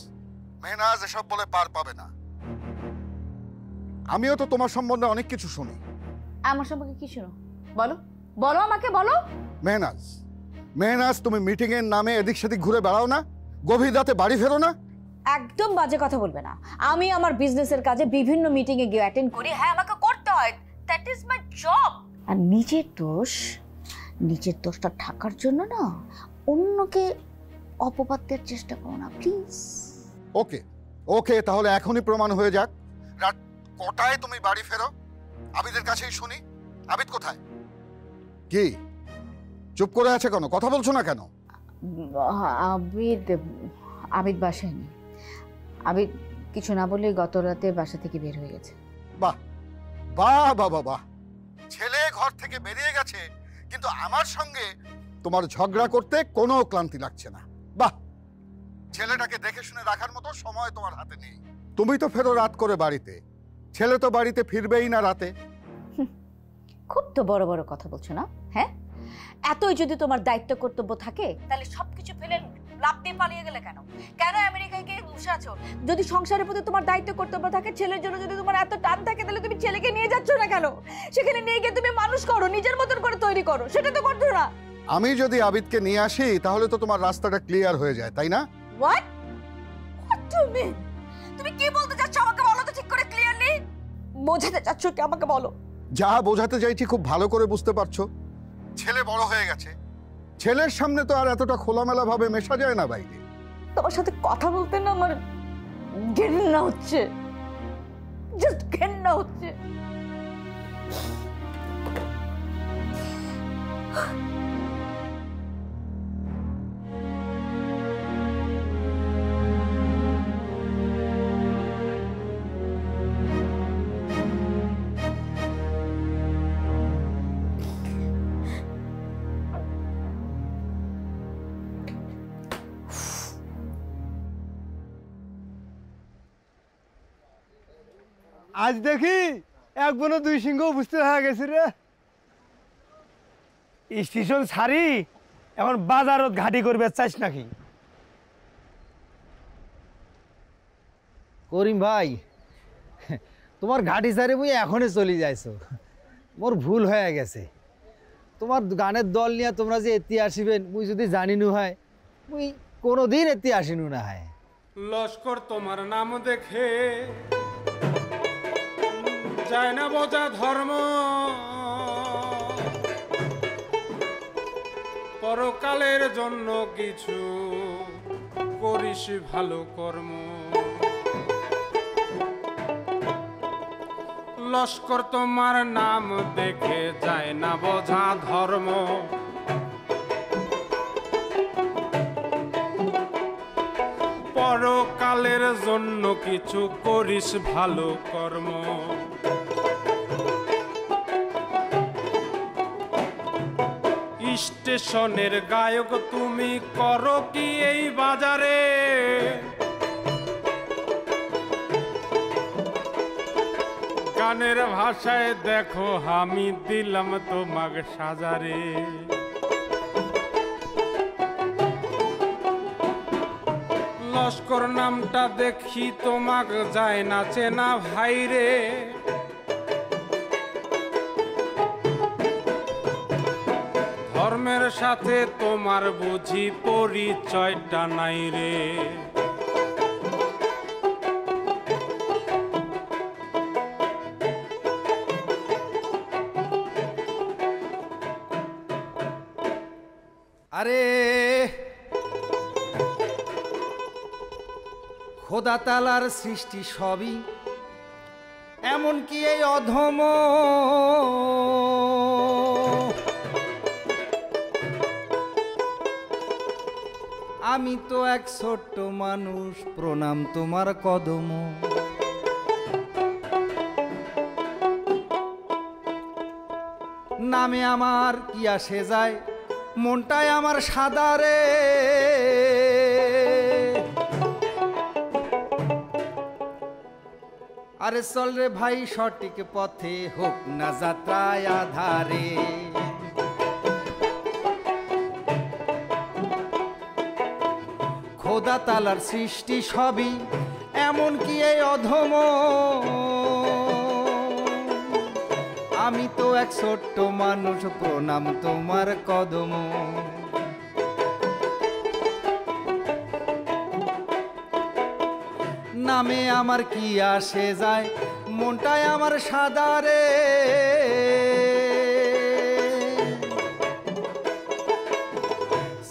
মেহনাজ এসব বলে পার পাবে না। আমিও তো তোমার সম্বন্ধে অনেক কিছু শুনি। আমার সম্পর্কে কি শুনো? বলো বলো, আমাকে বলো। মেহনাজ, মেহনাজ, তুমি মিটিং এর নামে এদিক সেদিক ঘুরে বেড়াও না? গভীর রাতে বাড়ি ফেরো না? একদম বাজে কথা বলবে না। আমি আমার বিজনেসের কাজে বিভিন্ন মিটিং এ গিয়ে অ্যাটেন্ড করি। হ্যাঁ, আমাকে করতে হয়, দ্যাট ইজ মাই জব। আর নিজের দোষটা ঢাকার জন্য না অন্যকে অপবাদ দেওয়ার চেষ্টা করো না প্লিজ। ওকে ওকে, তাহলে এখনই প্রমাণ হয়ে যাক। রাত কটায় তুমি বাড়ি ফেরো? আবিদের কাছেই শুনি। আবিদ কোথায়? কি চুপ করে আছে কেন? কথা বলছো না কেন? আবিদ বাসায় নেই। আবিদ কিছু না বলে গত রাতে বাসা থেকে বের হয়ে গেছে। বাহ বাহ বাহ বাহ, ছেলে ঘর থেকে বেরিয়ে গেছে কিন্তু আমার সঙ্গে তোমার ঝগড়া করতে কোনো ক্লান্তি লাগছে না। বাহ, ছেলেটাকে দেখে শুনে রাখার মতো সময় তোমার হাতে নেই। তুমি তো ফেরো রাত করে বাড়িতে, ছেলে তো বাড়িতে ফিরবেই না রাতে। খুব তো বড় বড় কথা বলছো না? হ্যাঁ, এতই যদি তোমার দায়িত্ব কর্তব্য থাকে তাহলে সবকিছু ফেলে লাভ দিয়ে পালিয়ে গেলে কেন? কেন আমেরিকায় গিয়ে বসে আছো? যদি সংসারের প্রতি তোমার দায়িত্ব কর্তব্য থাকে, ছেলের জন্য যদি তোমার এত টান থাকে, তাহলে তুমি ছেলেকে নিয়ে যাচ্ছ না কেন? সেখানে নিয়ে গিয়ে তুমি মানুষ করো, নিজের মতন করে তৈরি করো, সেটা তো করছো না। আমি যদি আবিদকে নিয়ে আসি তাহলে তো তোমার রাস্তাটা ক্লিয়ার হয়ে যায়, তাই না? What do you mean? তুমি কি বলতে চাচ্ছ আমাকে বলো তো ঠিক করে, ক্লিয়ারলি বোঝাতে চাচ্ছ কি আমাকে বলো? যা বোঝাতে চাইছি খুব ভালো করে বুঝতে পারছো। ছেলে বড় হয়ে গেছে, ছেলের সামনে তো আর এতটা খোলামেলা ভাবে মেশা যায় না বাইরে। তোমার সাথে কথা বলতে না আমার ঘেন্না হচ্ছে, জাস্ট ঘেন্না হচ্ছে। আজ দেখি এক বনে দুই সিংহ উপস্থিত হয়ে গেছে রে। স্টেশন ছাড়ি এখন বাজারত ঘাটি করবে চাইছ নাকি? করিম ভাই, তোমার ঘাটি সারি মুই এখনই চলে যাইছো, মোর ভুল হয়ে গেছে। তোমার গানের দল নিয়ে তোমরা যে এতি আসিবেন মুই যদি জানিনু হয়, মুই কোনোদিন এতি আসিনু না হয়। লস্কর তোমার নাম দেখে যায় না বোঝা ধর্ম, পরকালের জন্য কিছু করিস ভালো কর্ম। লস্কর তোমার নাম দেখে যায় না বোঝা ধর্ম, পরকালের জন্য কিছু করিস ভালো কর্ম। স্টেশনের গায়ক তুমি করো কি এই বাজারে, গানের ভাষায় দেখো আমি দিলাম তোমাকে সাজারে। লস্কর নামটা দেখি তোমাকে যায় না চেনা ভাইরে, ধর্মের সাথে তোমার বুঝি পরিচয়টা নাই রে। আরে খোদা তালার সৃষ্টি সবই এমনকি এই অধম, আমি তো এক ছোট্ট মানুষ, প্রণাম তোমার কদম। নামে আমার কি আসে যায়, মনটাই আমার সাদা রে। আরে চল রে ভাই সঠিক পথে, হোক না যাত্রায় আধারে। খোদা তালার সৃষ্টি সবই এমনকি এই অধম, আমি তো এক ছোট্ট মানুষ, প্রণাম তোমার কদম। নামে আমার কি আসে যায়, মনটাই আমার সাদা রে।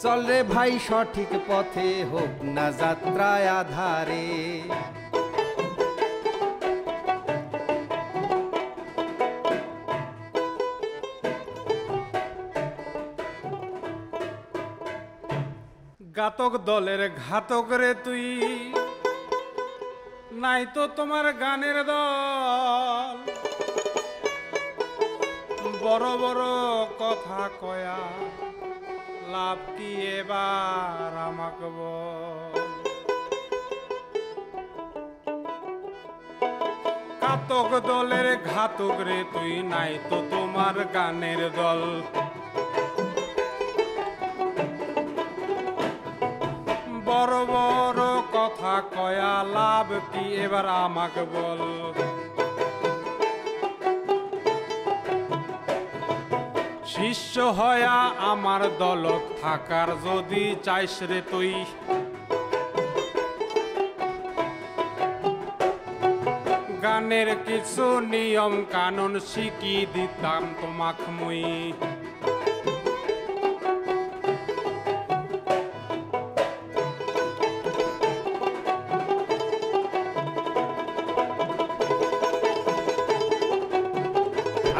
চল রে ভাই সঠিক পথে, হোক না যাত্রায় আধারে। ঘাতক দলের ঘাতক রে তুই, নাই তো তোমার গানের দল, বড় বড় কথা কয়া লাভ কি এবার আমাকে বল। ঘাতক দলের ঘাতক রে তুই, নাই তো তোমার গানের দল, বড় বড় কথা কয়া লাভ কি এবার আমাকে বল। শিষ্য হয়া আমার দলত থাকার যদি চাইস রে তুই, গানের কিছু নিয়ম কানুন শিখি দিতাম তোমাক মুই।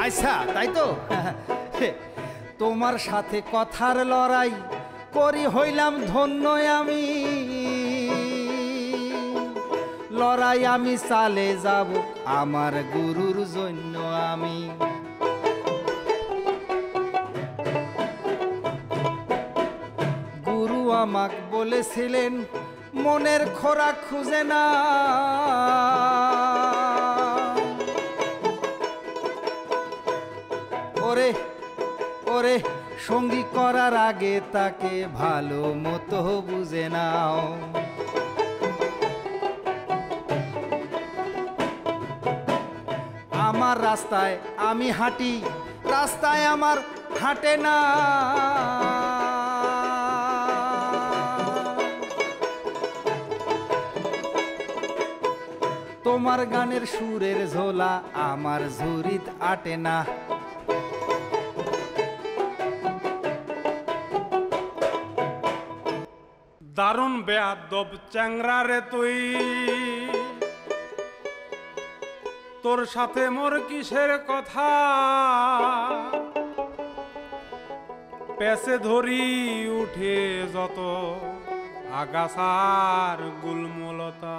আচ্ছা তাই তো, তোমার সাথে কথার লড়াই করি হইলাম ধন্য আমি। লড়াই আমি চালে যাব আমার গুরুর জন্য আমি। গুরু আমাক বলেছিলেন মনের খোরাক খুঁজে না, ওরে ওরে সঙ্গী করার আগে তাকে ভালো মতো বুঝে নাও। আমার রাস্তায় আমি হাঁটি, রাস্তায় আমার হাঁটে না। তোমার গানের সুরের ঝোলা আমার ঝুরিত আটে না। দারুণ বেয়াদব চ্যাংরা রে তুই, তোর সাথে মোর কিসের কথা, পেছে ধরি উঠে যত আগাছার গুলমলতা।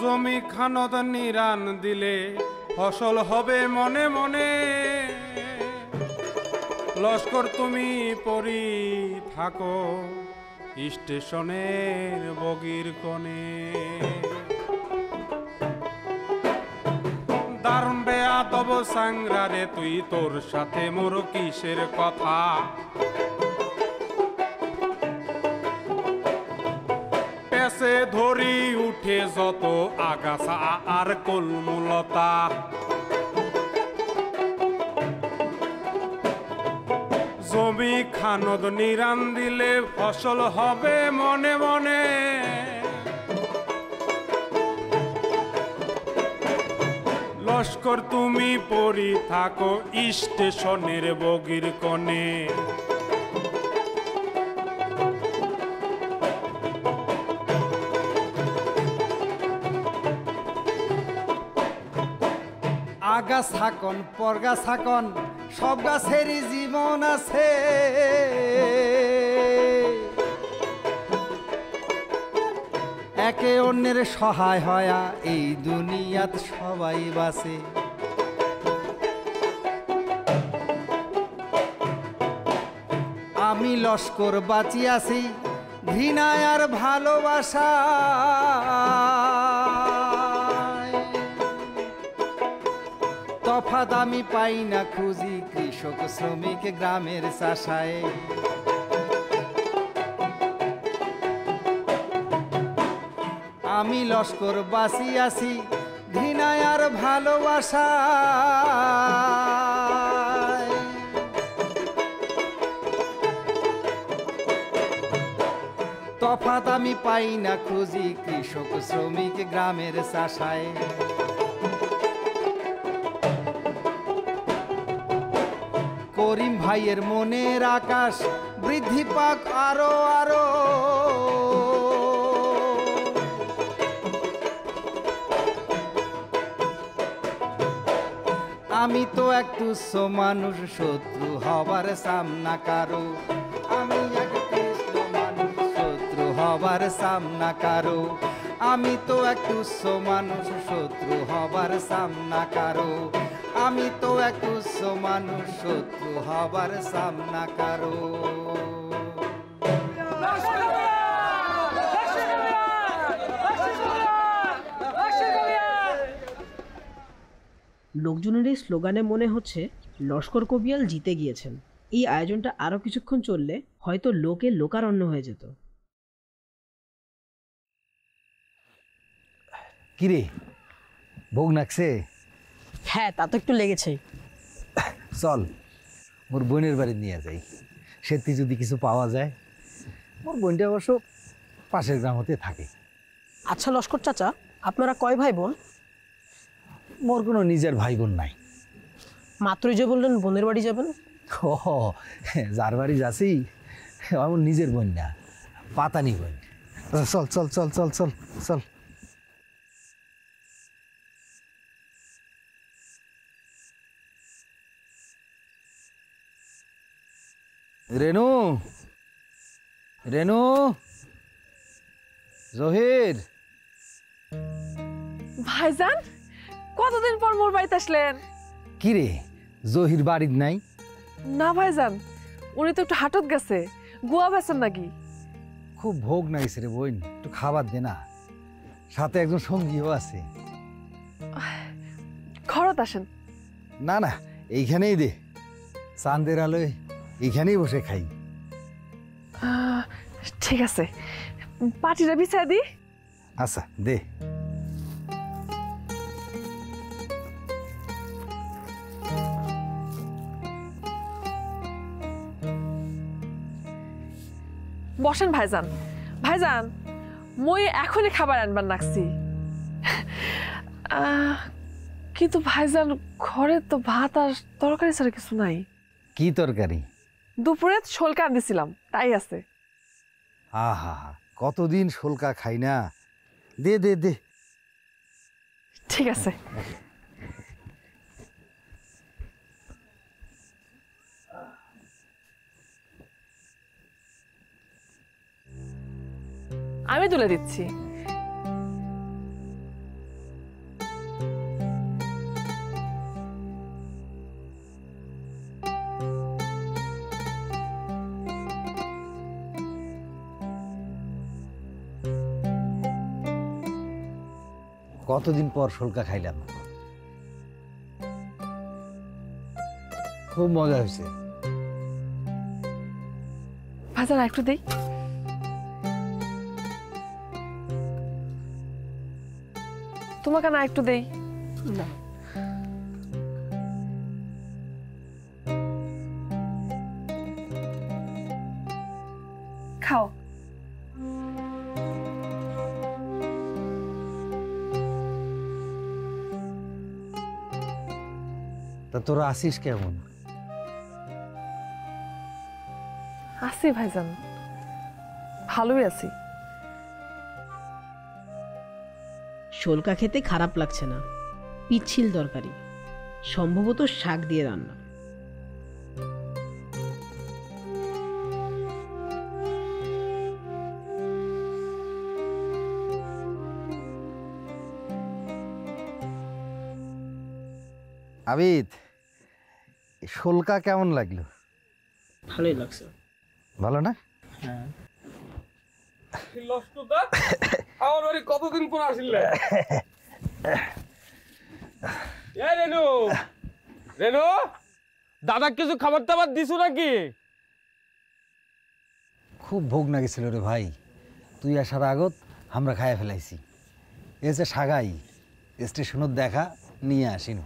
জমি খানত নিরান দিলে ফসল হবে মনে মনে, লস্কর তুমি পরি থাকো স্টেশনের বগির কোণে। দারুণ বেয়াদব চ্যাংরা রে তুই, তোর সাথে মোর কিসের কথা, পেছে ধরি উঠে যত আগাছা আর কলমুলতা। জমি খানদ নিরান দিলে ফসল হবে মনে মনে, লস্কর তুমি পরি থাকো স্টেশনের বগির কোণে। আগা ছাকন পরগা ছাকন সব গাছেরই জীবন আছে, একে অন্যের সহায় হয়া এই দুনিয়াত সবাই বাঁচে। আমি লস্কর বাঁচিয়াছি ঘৃণায় আর ভালোবাসা, তফাৎ আমি পাই না খুঁজি কৃষক শ্রমিক গ্রামের চাষায়। আমি লস্কর বাঁচিয়াছি ঘৃণায় আর ভালোবাসা, তফাৎ আমি পাই না খুঁজি কৃষক শ্রমিক গ্রামের চাষায়। করিম ভাইয়ের মনের আকাশ বৃদ্ধি পাক আরো আরো, আমি তো এক তুচ্ছ মানুষ শত্রু হবার সামনা কারো, আমি এক তুচ্ছ মানুষ শত্রু হবার সামনা কারো, আমি তো এক তুচ্ছ মানুষ শত্রু হবার সামনা কারো, আমি তো এক তুচ্ছ মানুষ শত্রু হবার সামনা কারো। লোকজনের এই স্লোগানে মনে হচ্ছে লস্কর কবিয়াল জিতে গিয়েছেন। এই আয়োজনটা আরো কিছুক্ষণ চললে হয়তো লোকে লোকারণ্য হয়ে যেত। কিরে ভোগ নাকছে? হ্যাঁ, তা তো একটু লেগেছে। চল মোর বোনের বাড়ি নিয়ে যাই, সেটি যদি কিছু পাওয়া যায়। মোর বোনটা অবশ্য পাশের গ্রাম হতে থাকে। আচ্ছা লস্কর চাচা, আপনারা কয় ভাই বোন? মোর কোনো নিজের ভাই বোন নাই। মাত্রই যে বললেন বোনের বাড়ি যাবেন। ও যার বাড়ি যাচ্ছি আমার নিজের বোন না, পাতানি বোন। চল চল চল চল চল চল। রেনু, রেনু, জহির। ভাইজান, কতদিন পর মোর বাড়িতে আসলেন? কি রে, জহির বাড়ির নাই? না ভাইজান, উনি তো একটু হাটত গেছে। গোয়া বেছেন নাকি? খুব ভোগ নাইছে রে বোন, একটু খাবার দে না, সাথে একজন সঙ্গীও আছে। ঘরত আসেন। না না, এইখানেই দে, চাঁদের আলোয় এইখানেই বসে খাই। ঠিক আছে, পাটিটা বিছাই দি। আচ্ছা দে। বসেন ভাইজান। ভাইজান, মই এখনই খাবার আনবার লাগছি। কিন্তু ভাইজান ঘরে তো ভাত আর তরকারি ছাড়া কিছু নাই। কি তরকারি? দুপুরে শোলকা আনছিলাম, তাই আছে। আহা, কতদিন শোলকা খাই না। দে দে দে। ঠিক আছে। আমি তুলে দিচ্ছি। কতদিন পর শোলকা খাইলাম, খুব মজা হয়েছে। ভাজা একটু দেই। তোমাকে না একটু দেই। না, খাও। তা তোরা আসিস কেমন? আছি ভাইজান, ভালোই আছি। শোলকা খেতে খারাপ লাগছে না, পিচ্ছিল তরকারি, সম্ভবত শাক দিয়ে রান্না। আবিদ, শোলকা কেমন লাগলো? ভালোই লাগছে। ভালো না? হ্যাঁ। আমার বাড়ি কতদিন পর আসলে? রেনু, রেনু, দাদা কিছু খাবার টাবার দিছো নাকি? খুব ভোগ লাগেছিল রে ভাই, তুই আসার আগত আমরা খাইয়া ফেলাইছি। এসে সাগাই স্টেশনত দেখা নিয়ে আসিনু।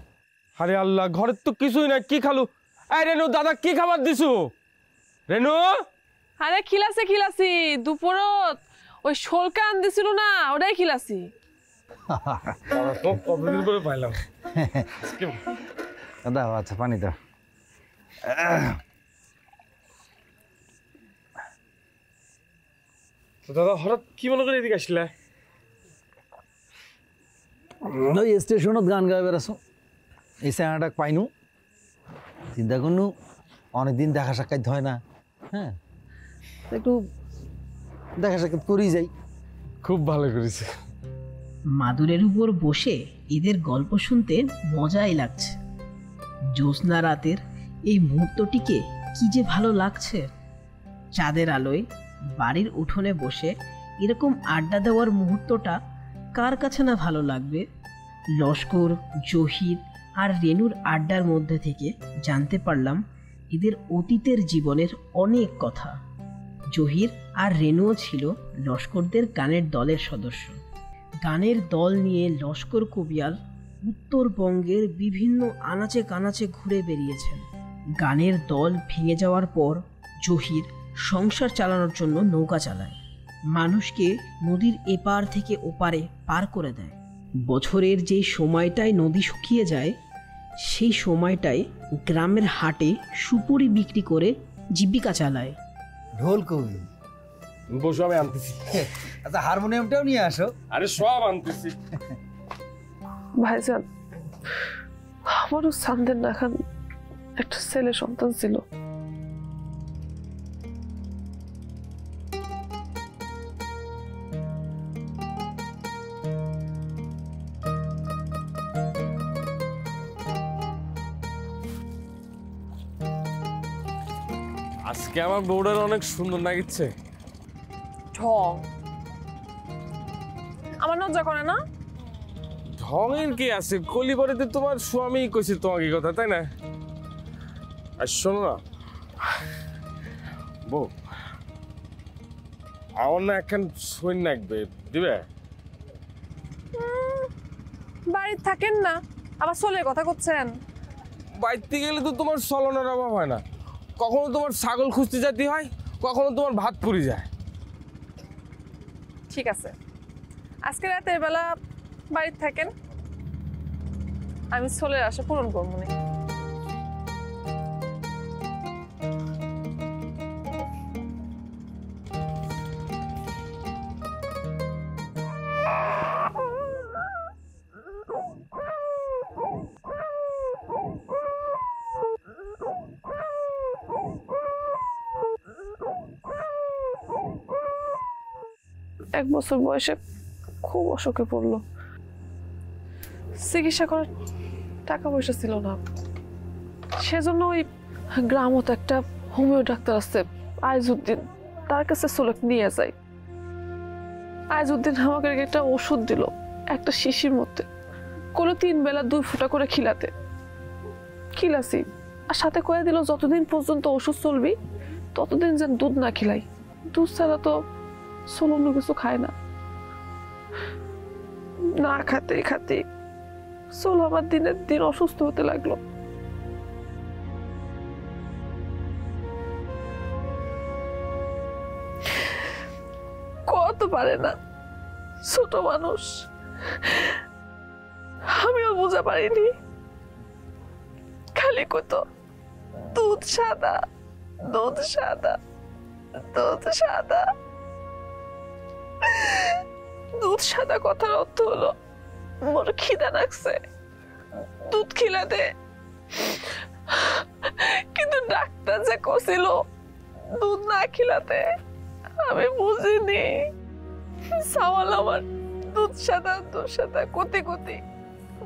আরে আল্লাহ, ঘরের তো কিছুই না, কি খালু? এই রেনু, দাদা কি খাবার দিছো? রেনু, আরে খিলাছি দুপুরত ওই শোলকা আন দিছিল না, ওটাই খিলাছি। কতদিন পরে পাইলাম। দাও, আচ্ছা পানি দাও। দাদা হঠাৎ কি মনে করে এদিকে আসলে? ওই স্টেশনত গান গাইবে আসো, এই স্যানাটা পাইনু, চিন্তা করনু অনেকদিন দেখা সাক্ষাৎ হয় না। হ্যাঁ, একটু দেখা সাক্ষাৎ করেই যাই। খুব ভালো করেছে। মাদুরের উপর বসে এদের গল্প শুনতে মজাই লাগছে। জ্যোৎস্না রাতের এই মুহূর্তটিকে কি যে ভালো লাগছে। চাঁদের আলোয় বাড়ির উঠোনে বসে এরকম আড্ডা দেওয়ার মুহূর্তটা কার কাছে না ভালো লাগবে। লস্কর, জহির আর রেনুর আড্ডার মধ্যে থেকে জানতে পারলাম এদের অতীতের জীবনের অনেক কথা। জহির আর রেনুও ছিল লস্করদের গানের দলের সদস্য। গানের দল নিয়ে লস্কর কবিয়াল উত্তরবঙ্গের বিভিন্ন আনাচে কানাচে ঘুরে বেরিয়েছেন। গানের দল ভেঙে যাওয়ার পর জহির সংসার চালানোর জন্য নৌকা চালায়, মানুষকে নদীর এপার থেকে ওপারে পার করে দেয়। বছরের যে সময়টায় নদী শুকিয়ে যায় সেই সময়টায় গ্রামের হাটে সুপুরি বিক্রি করে জীবিকা চালায়। ঢোল কই? বসো, আমি আনতেছি। আচ্ছা, হারমোনিয়ামটাও নিয়ে আসো। আরে সব আনতেছি। ভাইজান, আমারও সান্দের নাখান একটা ছেলে সন্তান ছিল। আজকে আমার বউটার অনেক সুন্দর লাগিচ্ছে। ঢং আমার লজ্জা করে না? ঢঙের কি আছে? কলিবাড়িতে তোমার স্বামী কইছে তোমাকে কথা, তাই না? আর শোনো না বউ, আমার না এখন সৈন্য লাগবে, দিবে? বাড়িতে থাকেন না, আবার সোলের কথা করছেন। বাড়িতে গেলে তো তোমার চলনের অভাব হয় না। কখনো তোমার ছাগল খুঁজতে যেতে হয়, কখনো তোমার ভাত পুড়ে যায়। ঠিক আছে, আজকে রাতের বেলা বাড়িতে থাকেন, আমি সোলের আশা পূরণ করবো না। এক বছর বয়সে খুব অসুখে পড়লো, চিকিৎসা করার টাকা পয়সা ছিল না, সেজন্য ওই গ্রামত একটা হোমিও ডাক্তার আছে আইজউদ্দিন, তার কাছে সোলক নিয়ে যাই। আইজউদ্দিন আমাকে একটা ওষুধ দিল একটা শিশির মধ্যে, কোনো 3 বেলা 2 ফোঁটা করে খিলাতে। খিলাছি আর সাথে কয়ে দিল যতদিন পর্যন্ত ওষুধ চলবি ততদিন যেন দুধ না খিলাই, দুধ ছাড়া তো সোল অন্য কিছু খায় না। না খাতে খাতে সোল আমার দিনের দিন অসুস্থ হতে লাগলো। কত পারে না, ছোট মানুষ, আমিও বুঝা পারিনি। খালি কত দুধ সাদা, দুধ সাদা, দুধ সাদা। দুধ সাদা কথার অর্থ হলো মোর খিদা লাগছে, দুধ খিলা দে। কিন্তু ডাক্তার যে কছিল দুধ না খিলাতে, আমি বুঝিনি। সাওয়াল আমার দুধ সাদা কতি কতি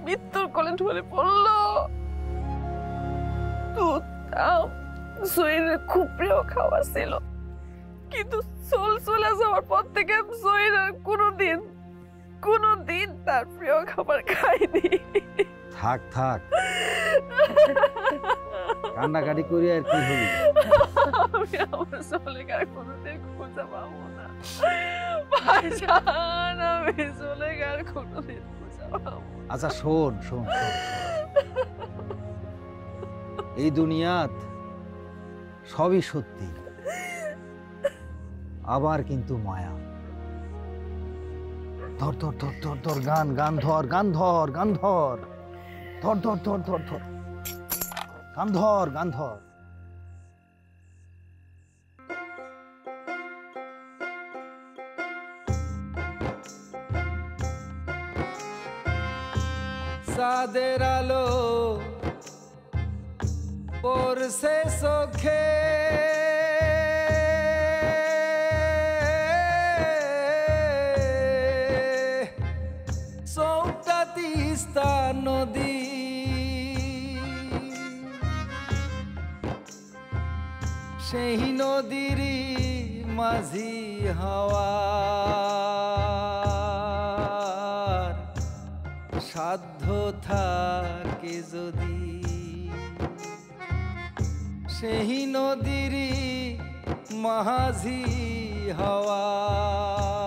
মৃত্যুর কোলে ঢলে পড়লো। দুধ জহিরের খুব প্রিয় খাওয়া ছিল, কিন্তু সোল চলে যাওয়ার পর থেকে জহির আর কোনোদিন তার প্রিয় খাবার খাইনি। থাক থাক, কান্নাকাটি করি আর কি হল। আমি আমার সোলেকে আর কোনোদিন খুঁজে পাবো না ভাইজান, আমি সোলেকে আর কোনোদিন খুঁজে পাবো। আচ্ছা শোন শোন, এই দুনিয়াত সবই সত্যি, আবার কিন্তু মায়া। ধর ধর ধর ধর ধর গান গান ধর গান ধর গান ধর ধর ধর ধর ধর ধর গান ধর গান ধর। চাঁদের আলো পড়ছে চোখে, চৌটা তিস্তা নদী, সেই নদীর মাঝি হাওয়ার সাধ্য থাকে যদি, সেই নদীর মাঝি হাওয়ার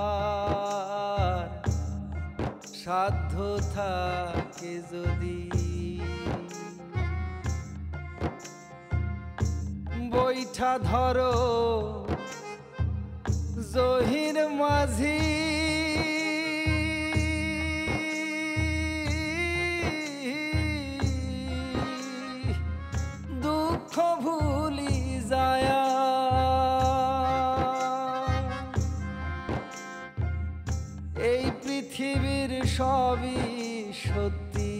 সাধ্য থাকে যদি, বৈঠা ধরো জহির মাঝি, দুঃখ ভুলি যায়, এই পৃথিবীর সবই সত্যি,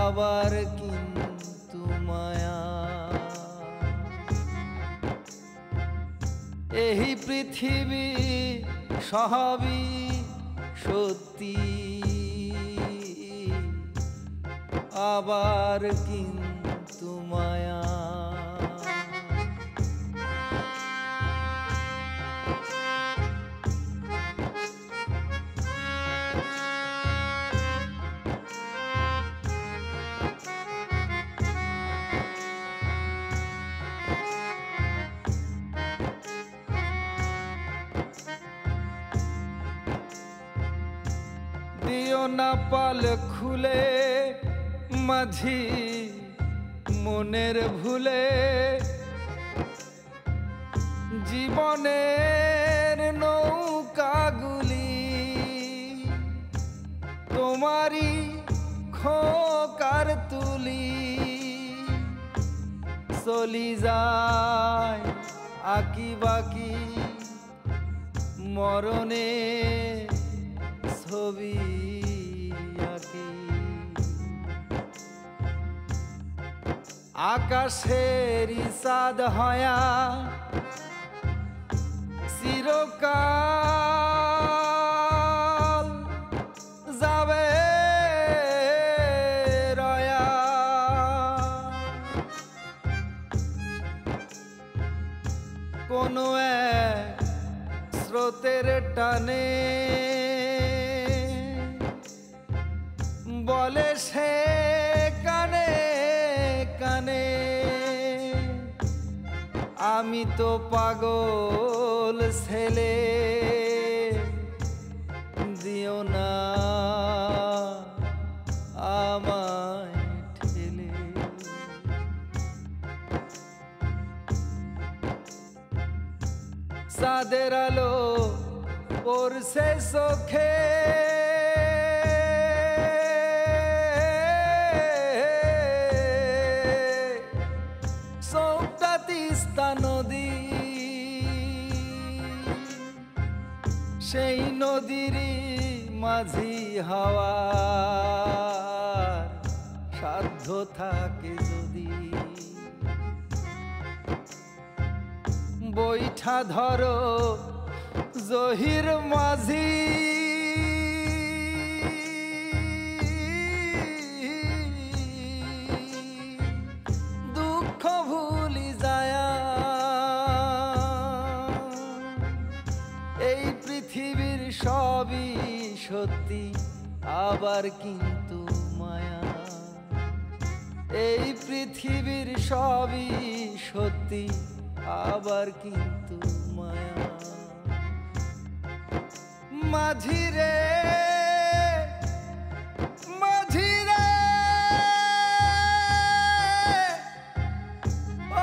আবার কিন্তু মায়া। এই পৃথিবী সবই সত্যি, আবার কিন্তু মায়া। দিও না পাল খুলে মাঝি মনের ভুলে, জীবনের নৌকাগুলি তোমারই খোকার তুলি চলি যায় আঁকি বাকি মরণে ছবি আঁকি আকাশের চাঁদ হয়া চিরকাল যাবে রয়া কোনো এক স্রোতের টানে বলে সে কানে কানে আমি তো পাগল ছেলে দিও না আমায় ঠেলে চাঁদের আলো পড়ছে চোখে চৌকটা তিস্তা নদী সেই নদীরই মাঝি হাওয়ার সাধ্য থাকে যদি বৈঠা ধরো জহির মাঝি দুঃখ ভুলি যায়া এই পৃথিবীর সবই সত্যি আবার কিন্তু মায়া এই পৃথিবীর সবই সত্যি আবার কিন্তু মায়া মাঝিরে মাঝিরে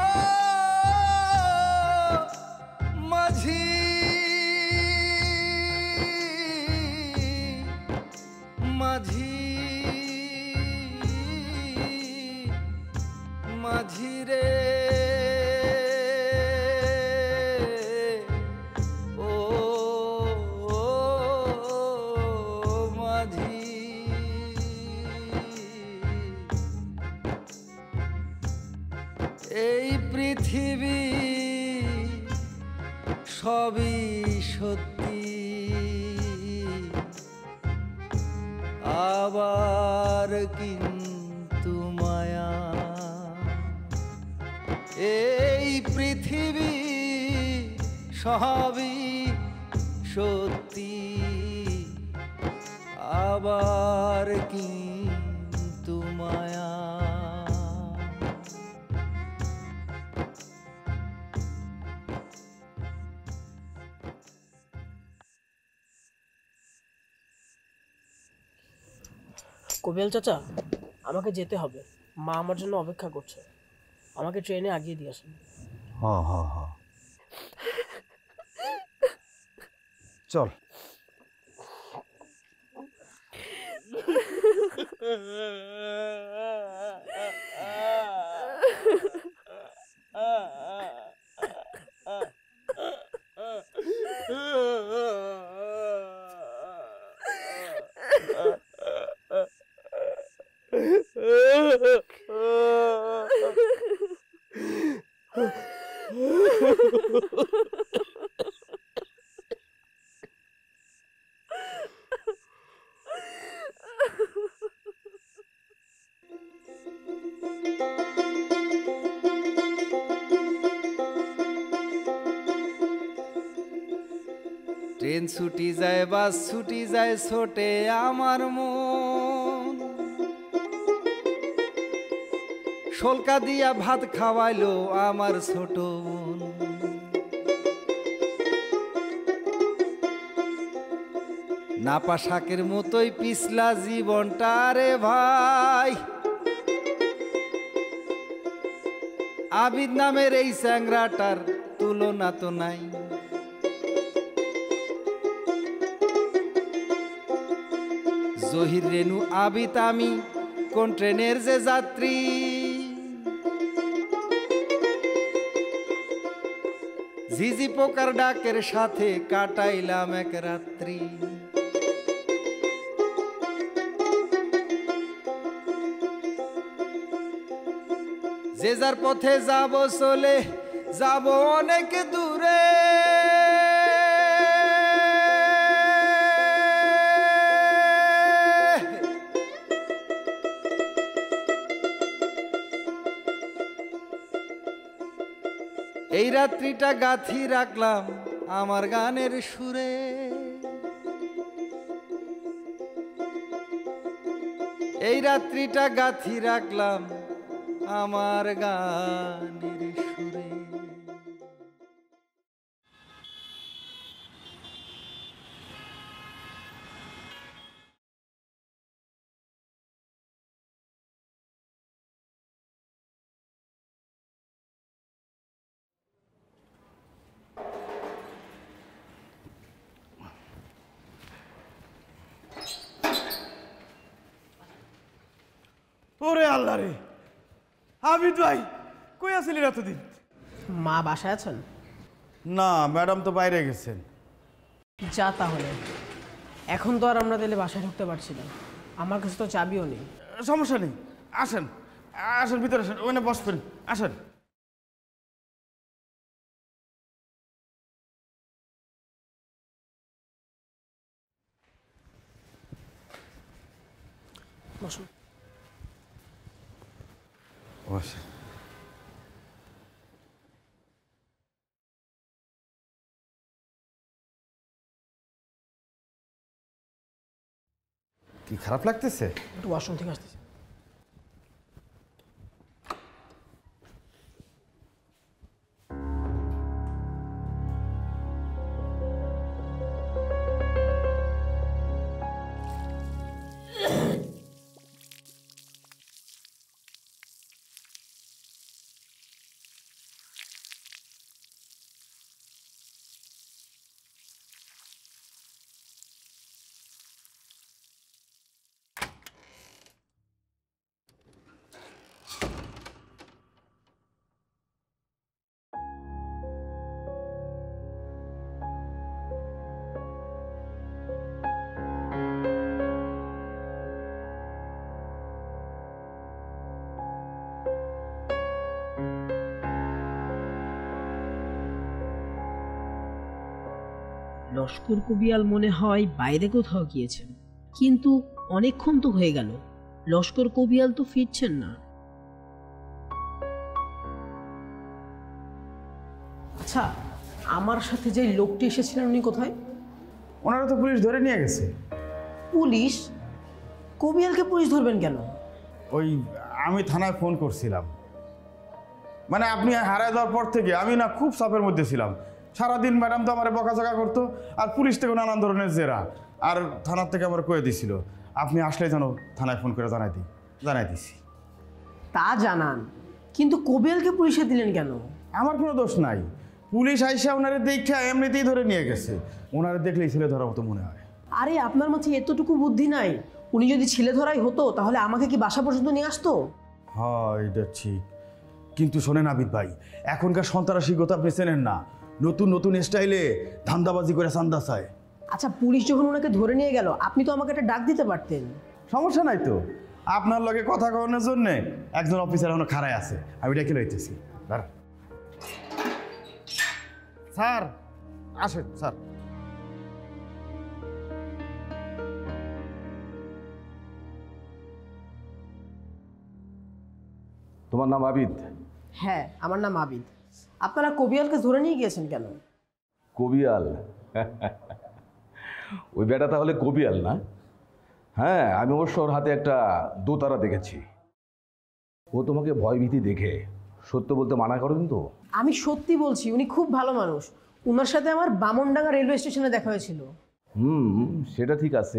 ও মাঝি মাঝি মাঝিরে এই পৃথিবী সবই সত্যি আবার কিন্তু মায়া এই পৃথিবী সবই সত্যি আবার কিন্তু মায়া কবিয়াল চাচা, আমাকে যেতে হবে। মা আমার জন্য অপেক্ষা করছে। আমাকে ট্রেনে আগিয়ে দিয়ে আসেন। হ্যাঁ হ্যাঁ হ্যাঁ, চল। ট্রেন ছুটি যায়, বাস ছুটি যায়, ছোটে আমার মন। শোলকা দিয়া ভাত খাওয়াইলো আমার ছোট বোন। নাপা শাকের মতোই পিছলা জীবনটা রে ভাই। আবিদ নামের এই চ্যাংরাটার তুলনা তো নাই। জহির রেনু আবিত আমি কোন ট্রেনের যে যাত্রী, ঝিঝি পোকার ডাকের সাথে কাটাইলাম এক রাত্রি। যে যার পথে যাব চলে যাব অনেক দূরে, এই রাত্রিটা গাথি রাখলাম আমার গানের সুরে। এই রাত্রিটা গাথি রাখলাম আমার গানের সুরে। ওরে আল্লাহ রে, আবিদ ভাই কই আছিলি এতদিন? মা বাসায় আছেন? না, ম্যাডাম তো বাইরে গেছেন। যা তাহলে, এখন তো আর আমরা তাহলে বাসায় ঢুকতে পারছি না, আমার কাছে তো চাবিও নেই। সমস্যা নেই, আসেন আসেন ভিতরে আসেন, ওখানে বসবেন, আসেন। বসুন। বসেন। কি খারাপ লাগতেছে? একটু ওয়াশরুম থেকে আসতেছে। লস্কর কবিয়াল মনে হয় বাইরে কোথাও গিয়েছেন, কিন্তু অনেকক্ষণ তো হয়ে গেল, লস্কর কবিয়াল তো ফিরছেন না। আচ্ছা, আমার সাথে যে লোকটি এসেছিলেন উনি কোথায়? ওনারা তো পুলিশ ধরে নিয়ে গেছে। পুলিশ? কবিয়ালকে পুলিশ ধরবেন কেন? ওই আমি থানায় ফোন করছিলাম, মানে আপনি হারায় যাওয়ার পর থেকে আমি না খুব চাপের মধ্যে ছিলাম। সারাদিন ম্যাডাম তো আমার বকাঝকা করতো, আর পুলিশ থেকে নানান ধরনের জেরা, আর থানার থেকে আমার কয়ে দিছিল আপনি আসলে যেন থানায় ফোন করে জানাই দিছি। তা জানান, কিন্তু কবিয়ালকে পুলিশে দিলেন কেন? আমার কোনো দোষ নাই, পুলিশ আইসা ওনারে দেখে এমনিতেই ধরে নিয়ে গেছে। ওনারে দেখলেই ছেলে ধরার মতো মনে হয়। আরে আপনার মাঝে এতটুকু বুদ্ধি নাই? উনি যদি ছেলে ধরাই হতো তাহলে আমাকে কি বাসা পর্যন্ত নিয়ে আসতো? হ্যাঁ, এটা ঠিক, কিন্তু শোনেন আবিদ ভাই, এখনকার সন্ত্রাসীগত আপনি চেনেন না, নতুন নতুন স্টাইলে ধান্দাবাজি করে চান্দা চায়। আচ্ছা, পুলিশ যখন ওনাকে ধরে নিয়ে গেল আপনি তো আমাকে একটা ডাক দিতে পারতেন। সমস্যা নাই তো, আপনার লগে কথা কওয়ানোর জন্য একজন অফিসার এখনো খাড়ায় আছে, আমি ডেকে লইতেছি। দাঁড়া স্যার, আসেন স্যার। তোমার নাম আবিদ? হ্যাঁ, আমার নাম আবিদ। আপনারা কবিয়ালকে ধরে নিয়ে গিয়েছেন কেন? কবিয়াল? ওই বেটা তাহলে কবিয়াল না? হ্যাঁ, আমি অবশ্য ওর হাতে একটা দোতারা দেখেছি। ও তোমাকে ভয়ভীতি দেখে সত্য বলতে মানা করেন তো? আমি সত্যি বলছি, উনি খুব ভালো মানুষ। উনার সাথে আমার বামনডাঙ্গা রেলওয়ে স্টেশনে দেখা হয়েছিল। সেটা ঠিক আছে,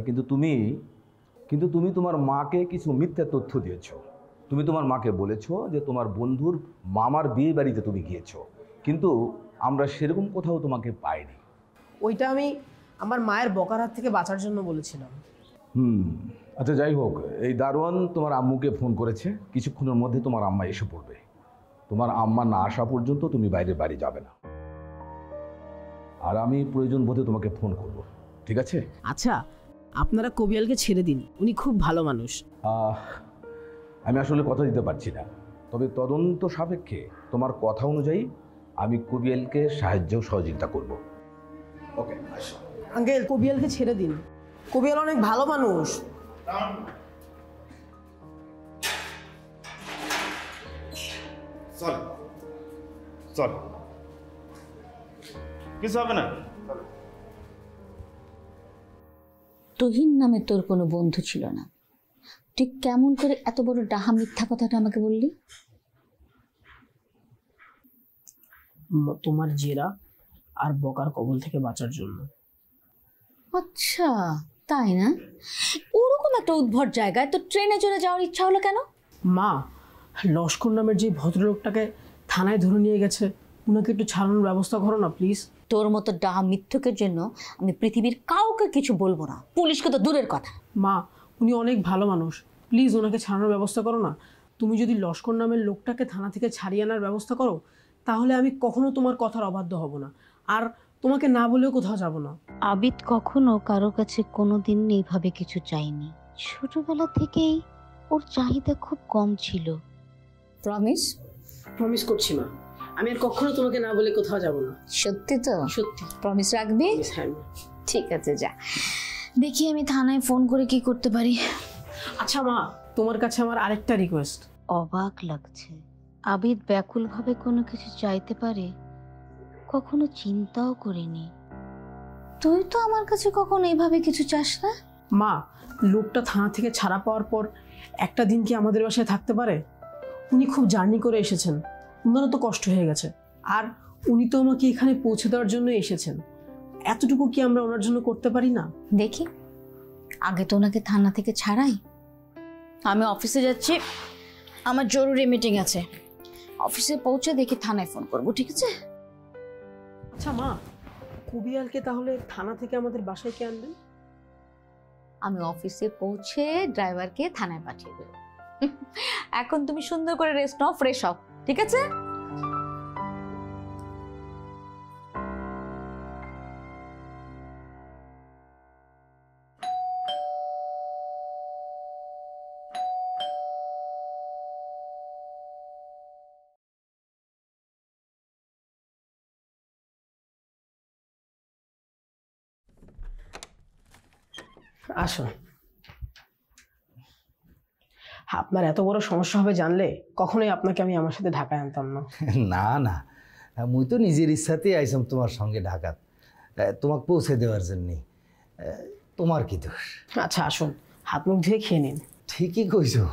কিন্তু তুমি তোমার মাকে কিছু মিথ্যা তথ্য দিয়েছো। তুমি তোমার মাকে বলেছো যে তোমার বন্ধুর মামার বিয়ে বাড়িতে তুমি গিয়েছো, কিন্তু আমরা সেরকম কোথাও তোমাকে পাইনি। ওইটা আমি আমার মায়ের বকার হাত থেকে বাঁচার জন্য বলেছিলাম। আচ্ছা যাই হোক, এই দারোয়ান তোমার আম্মুকে ফোন করেছে, কিছুক্ষণের মধ্যে তোমার আম্মা এসে পড়বে। তোমার আম্মা না আসা পর্যন্ত তুমি বাইরের বাড়ি যাবে না, আর আমি প্রয়োজন বোধে তোমাকে ফোন করব, ঠিক আছে? আচ্ছা, আপনারা কবিয়ালকে ছেড়ে দিন, উনি খুব ভালো মানুষ। আমি আসলে কথা দিতে পারছি না, তবে তদন্ত সাপেক্ষে তোমার কথা অনুযায়ী আমি কবিয়ালকে সাহায্য সহযোগিতা করব। ওকে, আসো। আঙ্কেল, কবিয়ালকে ছেড়ে দিন, কবিয়াল অনেক ভালো মানুষ। চল চল, কিছু হবে না। তুহিন নামে তোর কোনো বন্ধু ছিল না, তুই কেমন করে এত বড় ডাহা মিথ্যা কথাটা আমাকে বললি? তোমার জেরা আর বকার কবল থেকে বাঁচার জন্য। আচ্ছা তাই না? ওরকম একটা উদ্ভট জায়গায় তো ট্রেনে চড়ে যাওয়ার ইচ্ছা হলো কেন? মা, লস্কর নামের যে ভদ্রলোকটাকে থানায় ধরে নিয়ে গেছে, উনাকে একটু ছাড়ানোর ব্যবস্থা করো না প্লিজ। তোর মতো ডাহা মিথ্যকের জন্য আমি পৃথিবীর কাউকে কিছু বলবো না, পুলিশকে তো দূরের কথা। মা, উনি অনেক ভালো মানুষ, প্লিজ ওনাকে ছাড়ানোর ব্যবস্থা করো না। তুমি যদি লস্কর নামের লোকটাকে থানা থেকে ছাড়িয়ে আনার ব্যবস্থা করো, তাহলে আমি কখনো তোমার কথার অবাধ্য হব না, আর তোমাকে না বলেও কোথাও যাব না। আবিদ কখনো কারো কাছে কোনোদিন এইভাবে কিছু চাইনি, ছোটবেলা থেকেই ওর চাহিদা খুব কম ছিল। প্রমিস? প্রমিস করছি মা, আমি আর কখনো তোমাকে না বলে কোথাও যাব না। সত্যি তো? সত্যি। প্রমিস রাখবি? হ্যাঁ। ঠিক আছে, যা দেখি আমি থানায় ফোন করে কি করতে পারি। আচ্ছা মা, তোমার কাছে আমার আরেকটা রিকোয়েস্ট। অবাক লাগছে, আবিদ ব্যাকুলভাবে কোনো কিছু চাইতে পারে, কখনো চিন্তাও করিনি। তুই তো আমার কাছে কখনো এইভাবে কিছু চাস না। মা, লোকটা থানা থেকে ছাড়া পাওয়ার পর একটা দিন কি আমাদের বাসায় থাকতে পারে? উনি খুব জার্নি করে এসেছেন, ওনারও তো কষ্ট হয়ে গেছে, আর উনি তো আমাকে এখানে পৌঁছে দেওয়ার জন্য এসেছেন, এতটুকু কি আমরা ওনার জন্য করতে পারি না? দেখি, আগে তো ওনাকে থানা থেকে ছাড়াই। আমি অফিসে যাচ্ছি, আমার জরুরি মিটিং আছে, অফিসে পৌঁছে দেখি থানায় ফোন করব, ঠিক আছে? আচ্ছা মা, কবিয়ালকে তাহলে থানা থেকে আমাদের বাসায় কে আনবেন? আমি অফিসে পৌঁছে ড্রাইভারকে থানায় পাঠিয়ে দেব। এখন তুমি সুন্দর করে রেস্ট নাও, ফ্রেশ হও, ঠিক আছে? আসুন। আপনার এত বড় সমস্যা হবে জানলে কখনোই আপনাকে আমি আমার সাথে ঢাকায় আনতাম না। না না, মুই তো নিজের ইচ্ছাতেই আইসাম তোমার সঙ্গে ঢাকাত, তোমাকে পৌঁছে দেওয়ার জন্যে। তোমার কি দোষ? আচ্ছা আসুন, হাত মুখ ধুয়ে খেয়ে নিন। ঠিকই কইছো,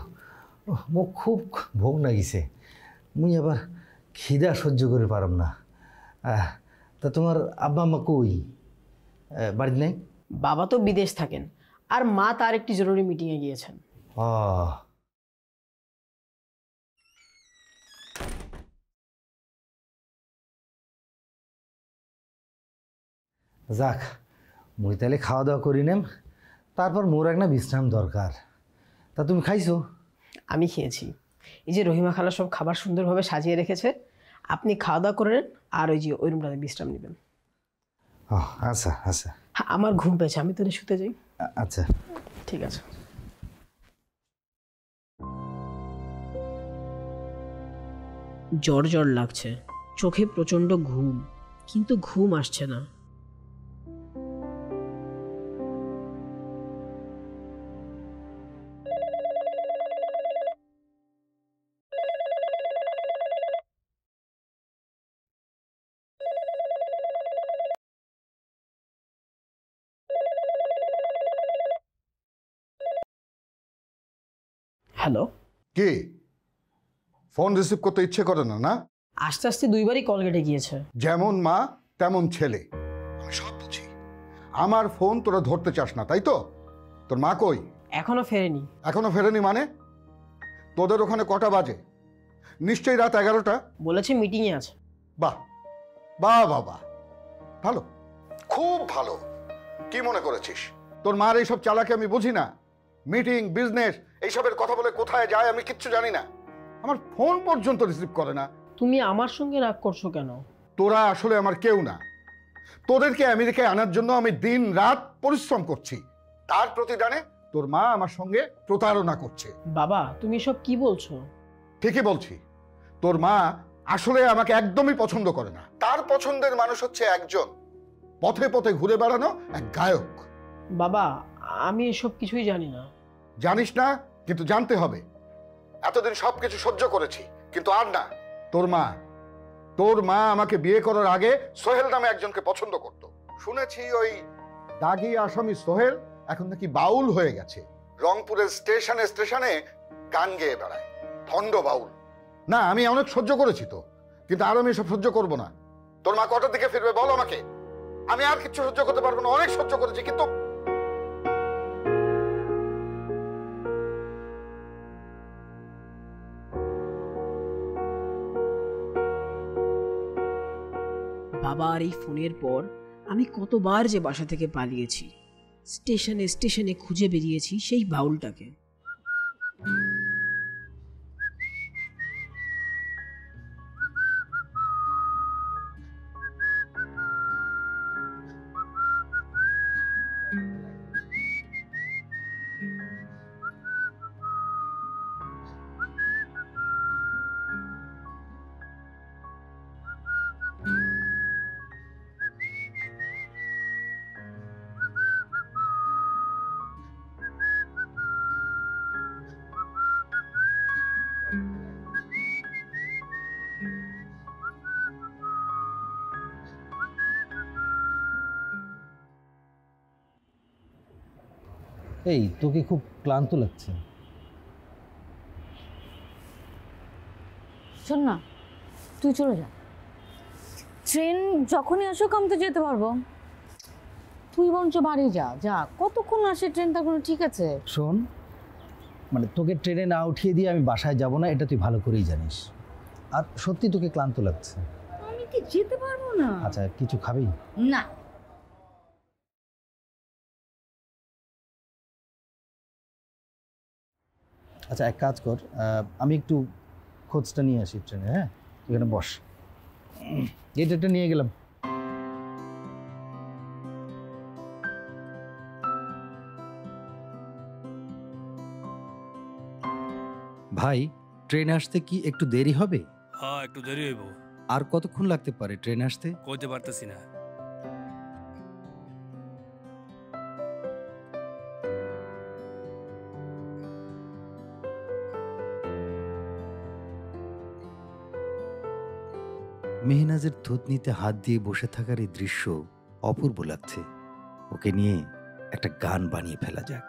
মুখ খুব ভোগ লাগিছে, মুই আবার খিদা সহ্য করে পারম না। তা তোমার আব্বা আম্মা কই? বাড়িতে নেই? বাবা তো বিদেশ থাকেন, আর মা তার একটি জরুরি মিটিংয়ে গিয়েছেন। যাক, মুই তাহলে খাওয়া দাওয়া করি নেম, তারপর মোর একটা বিশ্রাম দরকার। তা তুমি খাইছো? আমি খেয়েছি, এই যে রহিমা খালা সব খাবার সুন্দরভাবে সাজিয়ে রেখেছে, আপনি খাওয়া দাওয়া করে নেন, আর ওই যে ওই রুমটাতে বিশ্রাম নেবেন। আচ্ছা আচ্ছা, আমার ঘুম পেয়েছে, আমি তাহলে শুতে যাই। আচ্ছা ঠিক আছে। জ্বর জ্বর লাগছে, চোখে প্রচন্ড ঘুম, কিন্তু ঘুম আসছে না। হ্যালো, কি ফোন রিসিভ করতে ইচ্ছে করে না? না, আস্তে আস্তে দুইবারই কল কেটে গিয়েছে। যেমন মা তেমন ছেলে, আমি সব বুঝি। আমার ফোন তোরা ধরতে চাস না, তাই তো? তোর মা কই? এখনো ফেরেনি। এখনো ফেরেনি মানে? তোদের ওখানে কটা বাজে? নিশ্চয়ই রাত 11টা। বলেছে মিটিংয়ে আছে। বাহ, বাহ বাবা, ভালো, খুব ভালো। কি মনে করেছিস তোর মার এইসব চালাকি আমি বুঝি না? মিটিং, বিজনেস এইসবের কথা বলে কোথায় যায় আমি কিচ্ছু জানি না। আমার ফোন পর্যন্ত রিসিভ করে না। তুমি আমার সঙ্গে রাগ করছো কেন? তোরা আসলে আমার কেউ না। তোদেরকে আমেরিকায় আনার জন্য আমি দিন রাত পরিশ্রম করছি, তার প্রতিদানে তোর মা আমার সঙ্গে প্রতারণা করছে। বাবা, তুমি সব কি বলছো? ঠিকই বলছি, তোর মা আসলে আমাকে একদমই পছন্দ করে না। তার পছন্দের মানুষ হচ্ছে একজন পথে পথে ঘুরে বেড়ানো এক গায়ক। বাবা, আমি এসব কিছুই জানি না। জানিস না, কিন্তু জানতে হবে। এতদিন সবকিছু সহ্য করেছি, কিন্তু আর না। তোর মা আমাকে বিয়ে করার আগে সোহেল নামে একজনকে পছন্দ করত। শুনেছি ওই দাগি আসামি সোহেল এখন নাকি বাউল হয়ে গেছে। রংপুরের স্টেশনে স্টেশনে গান গেয়ে বেড়ায়, ভণ্ড বাউল। না, আমি অনেক সহ্য করেছি তো, কিন্তু আর আমি এসব সহ্য করব না। তোর মা কটার দিকে ফিরবে বল আমাকে? আমি আর কিছু সহ্য করতে পারবো না, অনেক সহ্য করেছি। কিন্তু বাবার এই ফোনের পর আমি কতবার যে বাসা থেকে পালিয়েছি, স্টেশনে স্টেশনে খুঁজে বেরিয়েছি সেই বাউলটাকে। এই, তোকে খুব ক্লান্ত লাগছে। শোন না, তুই চলে যা। ট্রেন যখনই আসুক আমি তো যেতে পারবো। তুই বরঞ্চ বাড়ি যা। যা, কতক্ষণ আসে ট্রেন, তার কোনো ঠিক আছে? শোন, মানে তোকে ট্রেনে না উঠিয়ে দিয়ে আমি বাসায় যাব না, এটা তুই ভালো করেই জানিস। আর সত্যি তোকে ক্লান্ত লাগছে। আমি কি যেতে পারবো না? আচ্ছা, কিছু খাবি? না। আচ্ছা, এক কাজ কর, আমি একটু খোঁজটা নিয়ে আসি ট্রেনে। হ্যাঁ, এখানে বস। এটা নিয়ে গেলাম। ভাই, ট্রেনে আসতে কি একটু দেরি হবে? হ্যাঁ, একটু দেরি হইব। আর কতক্ষণ লাগতে পারে ট্রেনে আসতে? কইতে পারতেছি না। মেহনাজের থুতনিতে হাত দিয়ে বসে থাকার এই দৃশ্য অপূর্ব লাগছে। ওকে নিয়ে একটা গান বানিয়ে ফেলা যাক।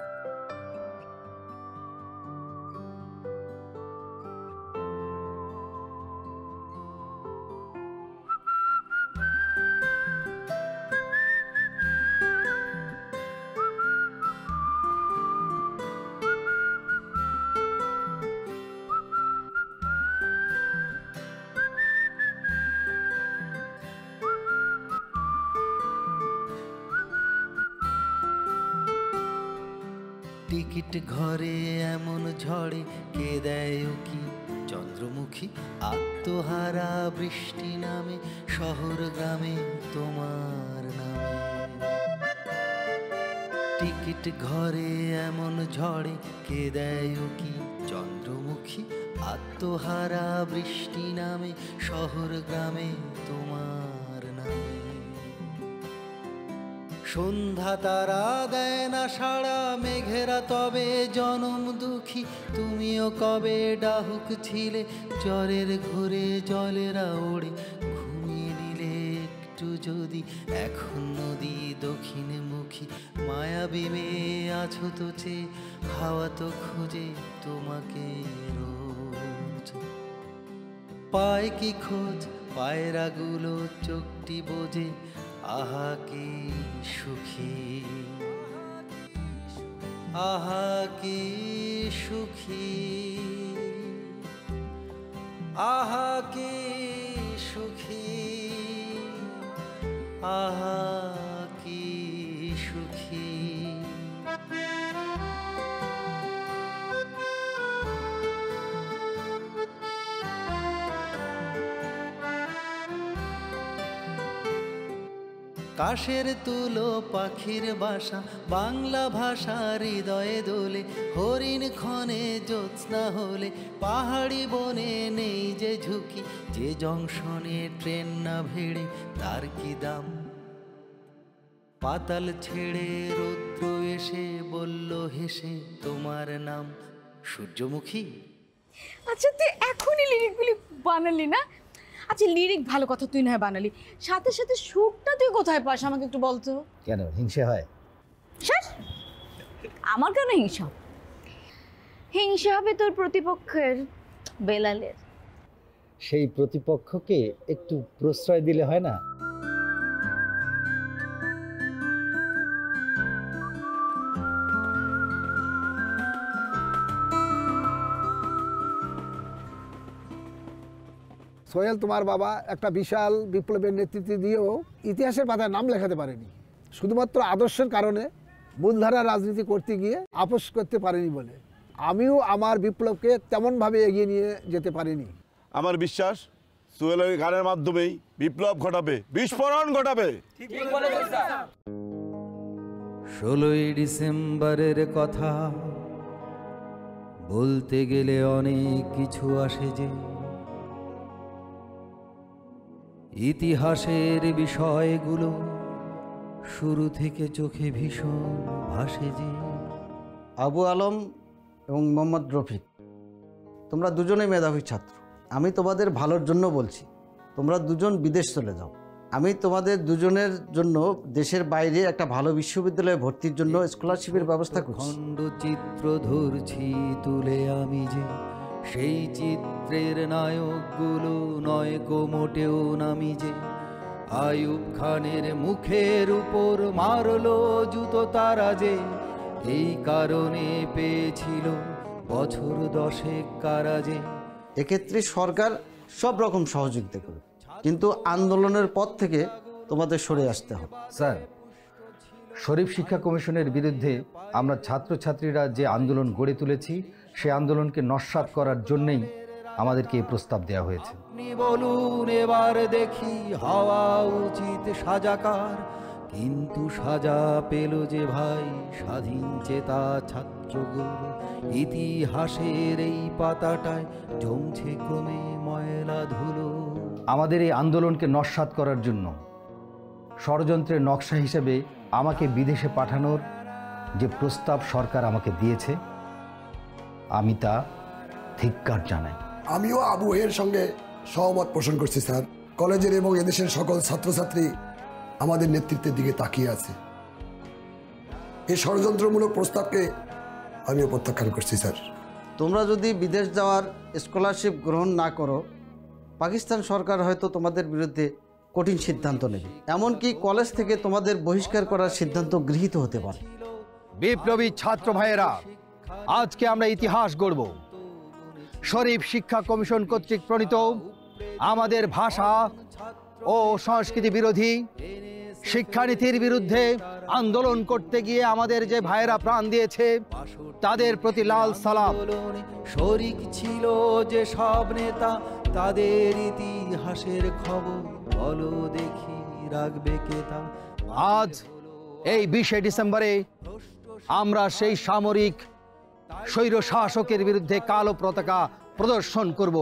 টিকিট ঘরে এমন ঝড়ে কে দেয় কি চন্দ্রমুখী আত্মহারা বৃষ্টি নামে শহর গ্রামে তোমার নামে। টিকিট ঘরে এমন ঝড়ে কে দেয় কি চন্দ্রমুখী আত্মহারা বৃষ্টি নামে শহর গ্রামে তোমার নামে। সন্ধ্যা তারা দেয় না সাড়া মেঘেরা তবে জনম দুঃখী। তুমিও কবে ডাহুক ছিলে জ্বরের ঘুরে জলেরা ওড়ে ঘুমিয়ে নিলে একটু যদি এখন নদী দক্ষিণে মুখী। মায়াবী মেয়ে আছো তো চেয়ে হাওয়া তো খুঁজে তোমাকে রোজ। পায় কি খোঁজ পায়রাগুলো চোখটি বোঝে আহা কি সুখী, আহা কি সুখী, আহা কি সুখী। আহা কি সুখী। কাশের তুলো পাখির বাসা, বাংলা ভাষা হৃদয়ে দোলে, হরিণ ক্ষণে জ্যোৎস্না হলে, পাহাড়ি বনে নেই যে ঝুঁকি, যে জংশনে ট্রেন না ভিড়ে তার কি দাম। পাতাল ছেড়ে রৌদ্র এসে বলল হেসে তোমার নাম সূর্যমুখী। আচ্ছা তুই এখনই লিরিকগুলি বানালি না? আচ্ছা লিরিক ভালো কথা তুই না বানালি, সাথে সাথে সুরটা তুই কোথায় পাস আমাকে একটু বলতো। কেন হিংসে হয়? স্যার আমার কেন হিংসা? হিংসা হবে তোর প্রতিপক্ষের, বেলালের। সেই প্রতিপক্ষকে একটু প্রশ্রয় দিলে হয় না? সোহেল, তোমার বাবা একটা বিশাল বিপ্লবের নেতৃত্ব দিয়েও ইতিহাসের পাতায় নাম লেখাতে পারেনি, শুধুমাত্র আদর্শের কারণে মূলধারা রাজনীতি করতে গিয়ে আপোষ করতে পারেনি বলে। আমিও আমার বিপ্লবকে তেমনভাবে এগিয়ে নিয়ে যেতে পারিনি। আমার বিশ্বাস সোহেলের গানের মাধ্যমেই বিপ্লব ঘটাবে, বিস্ফোরণ ঘটাবে। 16ই ডিসেম্বরের কথা বলতে গেলে অনেক কিছু আসে যে, ইতিহাসের বিষয়গুলো শুরু থেকে চোখে ভীষণ ভাসে যে। আবু আলম এবং মোহাম্মদ রফিক, তোমরা দুজনেই মেধাবী ছাত্র। আমি তোমাদের ভালোর জন্য বলছি, তোমরা দুজন বিদেশ চলে যাও। আমি তোমাদের দুজনের জন্য দেশের বাইরে একটা ভালো বিশ্ববিদ্যালয়ে ভর্তির জন্য স্কলারশিপের ব্যবস্থা করছি। খণ্ডচিত্র ধরছি তুলে আমি যে, সেই চিত্রের নায়কগুলো নয় গো মোটেও নামি যে। আইয়ুব খানের মুখের উপর মারলো জুতো তারা যে, এই কারণে পেয়েছিল বছর 10 কারাজে। এক্ষেত্রে সরকার সব রকম সহযোগিতা করবে, কিন্তু আন্দোলনের পথ থেকে তোমাদের সরে আসতে হবে। স্যার, শরীফ শিক্ষা কমিশনের বিরুদ্ধে আমরা ছাত্রছাত্রীরা যে আন্দোলন গড়ে তুলেছি, সে আন্দোলনকে নস্যাৎ করার জন্যই আমাদেরকে এই প্রস্তাব দেওয়া হয়েছে। আপনি বলুন এবার দেখি হওয়া উচিত সাজাকার, কিন্তু সাজা পেল যে ভাই স্বাধীন চেতা ছাত্রগুলো। ইতিহাসের এই পাতাটায় জমছে ক্রমে ময়লা ধুলো। আমাদের এই আন্দোলনকে নস্যাৎ করার জন্য ষড়যন্ত্রের নকশা হিসেবে আমাকে বিদেশে পাঠানোর যে প্রস্তাব সরকার আমাকে দিয়েছে, আমি তা ধিক্কার জানাই। আমিও আবু এর সঙ্গে সহমত পোষণ করছি স্যার। কলেজের এবং এদেশের সকল ছাত্রছাত্রী আমাদের নেতৃত্বের দিকে তাকিয়ে আছে। এই ষড়যন্ত্রমূলক প্রস্তাবকে আমিও প্রত্যাখ্যান করছি স্যার। তোমরা যদি বিদেশ যাওয়ার স্কলারশিপ গ্রহণ না করো, পাকিস্তান সরকার হয়তো তোমাদের বিরুদ্ধে কঠিন সিদ্ধান্ত নেবে, এমনকি কলেজ থেকে তোমাদের বহিষ্কার করার সিদ্ধান্ত গৃহীত হতে পারে। বিপ্লবী ছাত্র ভাইয়েরা, আজকে আমরা ইতিহাস গড়ব। শরীফ শিক্ষা কমিশন কর্তৃক প্রণীত আমাদের ভাষা ও সংস্কৃতি বিরোধী শিক্ষানীতির বিরুদ্ধে আন্দোলন করতে গিয়ে আমাদের যে ভাইয়েরা প্রাণ দিয়েছে, তাদের প্রতি লাল সালাম। শরিক ছিল যে সব নেতা, তাদের ইতিহাসের খবর বলো দেখি রাখবে কে তা। আজ এই 20 ডিসেম্বরে আমরা সেই সামরিক স্বৈর শাসকের বিরুদ্ধে কালো পতাকা প্রদর্শন করব।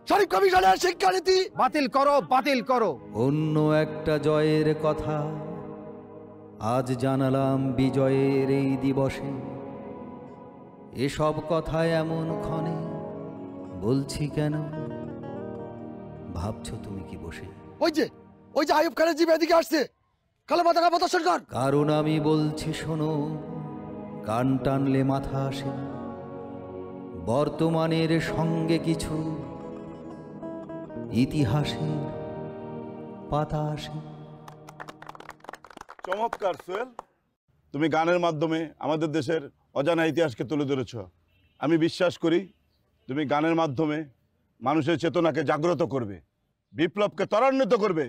শরীফ কমিশনের শিক্ষানীতি বাতিল করো, বাতিল করো। অন্য একটা জয়ের কথা আজ জানালাম বিজয়ের এই দিবসে। এসব কথা এমন ক্ষণে বলছি কেন, ভাবছো তুমি কি বসে? ওই যে আইয়ুব খানের জিপ এদিকে আসছে, কালো পতাকা প্রদর্শন কর। কারণ আমি বলছি শোনো, কান টানলে মাথা আসে, বর্তমানের সঙ্গে কিছু ইতিহাসের পাতা আসে। চমৎকার সোহেল, তুমি গানের মাধ্যমে আমাদের দেশের অজানা ইতিহাসকে তুলে ধরেছ। আমি বিশ্বাস করি তুমি গানের মাধ্যমে মানুষের চেতনাকে জাগ্রত করবে, বিপ্লবকে ত্বরান্বিত করবে।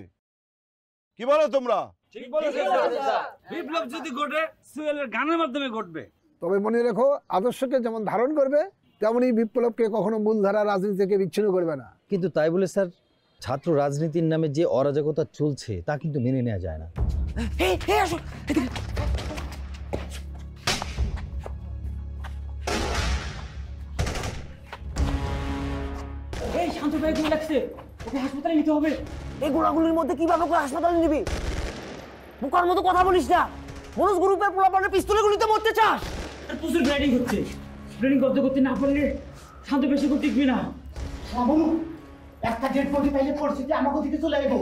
কি বলো তোমরা? ঠিক বলেছেন স্যার। বিপ্লব যদি ঘটে সোহেলের গানের মাধ্যমে ঘটবে। তবে মনে রেখো, আদর্শকে যেমন ধারণ করবে তেমনই বিপ্লবকে কখনো মূলধারা রাজনীতি থেকে বিচ্ছিন্ন করবে না। কিন্তু তাই বলে স্যার, ছাত্র রাজনীতির নামে যে অরাজকতা চলছে তা কিন্তু মেনে নেওয়া যায় না। এই শান্ত ভাই গুলি লাগছে, ওকে হাসপাতালে নিতে হবে। এই গোলাগুলির মধ্যে কিভাবে ওকে হাসপাতালে নিবি? বোকার মতো কথা বলিস না। মনোজ গ্রুপের পোলাপানের পিস্তলের গুলিতে মরতে চাস? প্রচুর ব্লিডিং হচ্ছে, ব্লিডিং করতে করতে না পারলে শান্ত বেশি করে টিকবি না। বলুন, একটা ডেড বডি পাইলে পরিস্থিতি আমাকে দিকে চলে আসবো।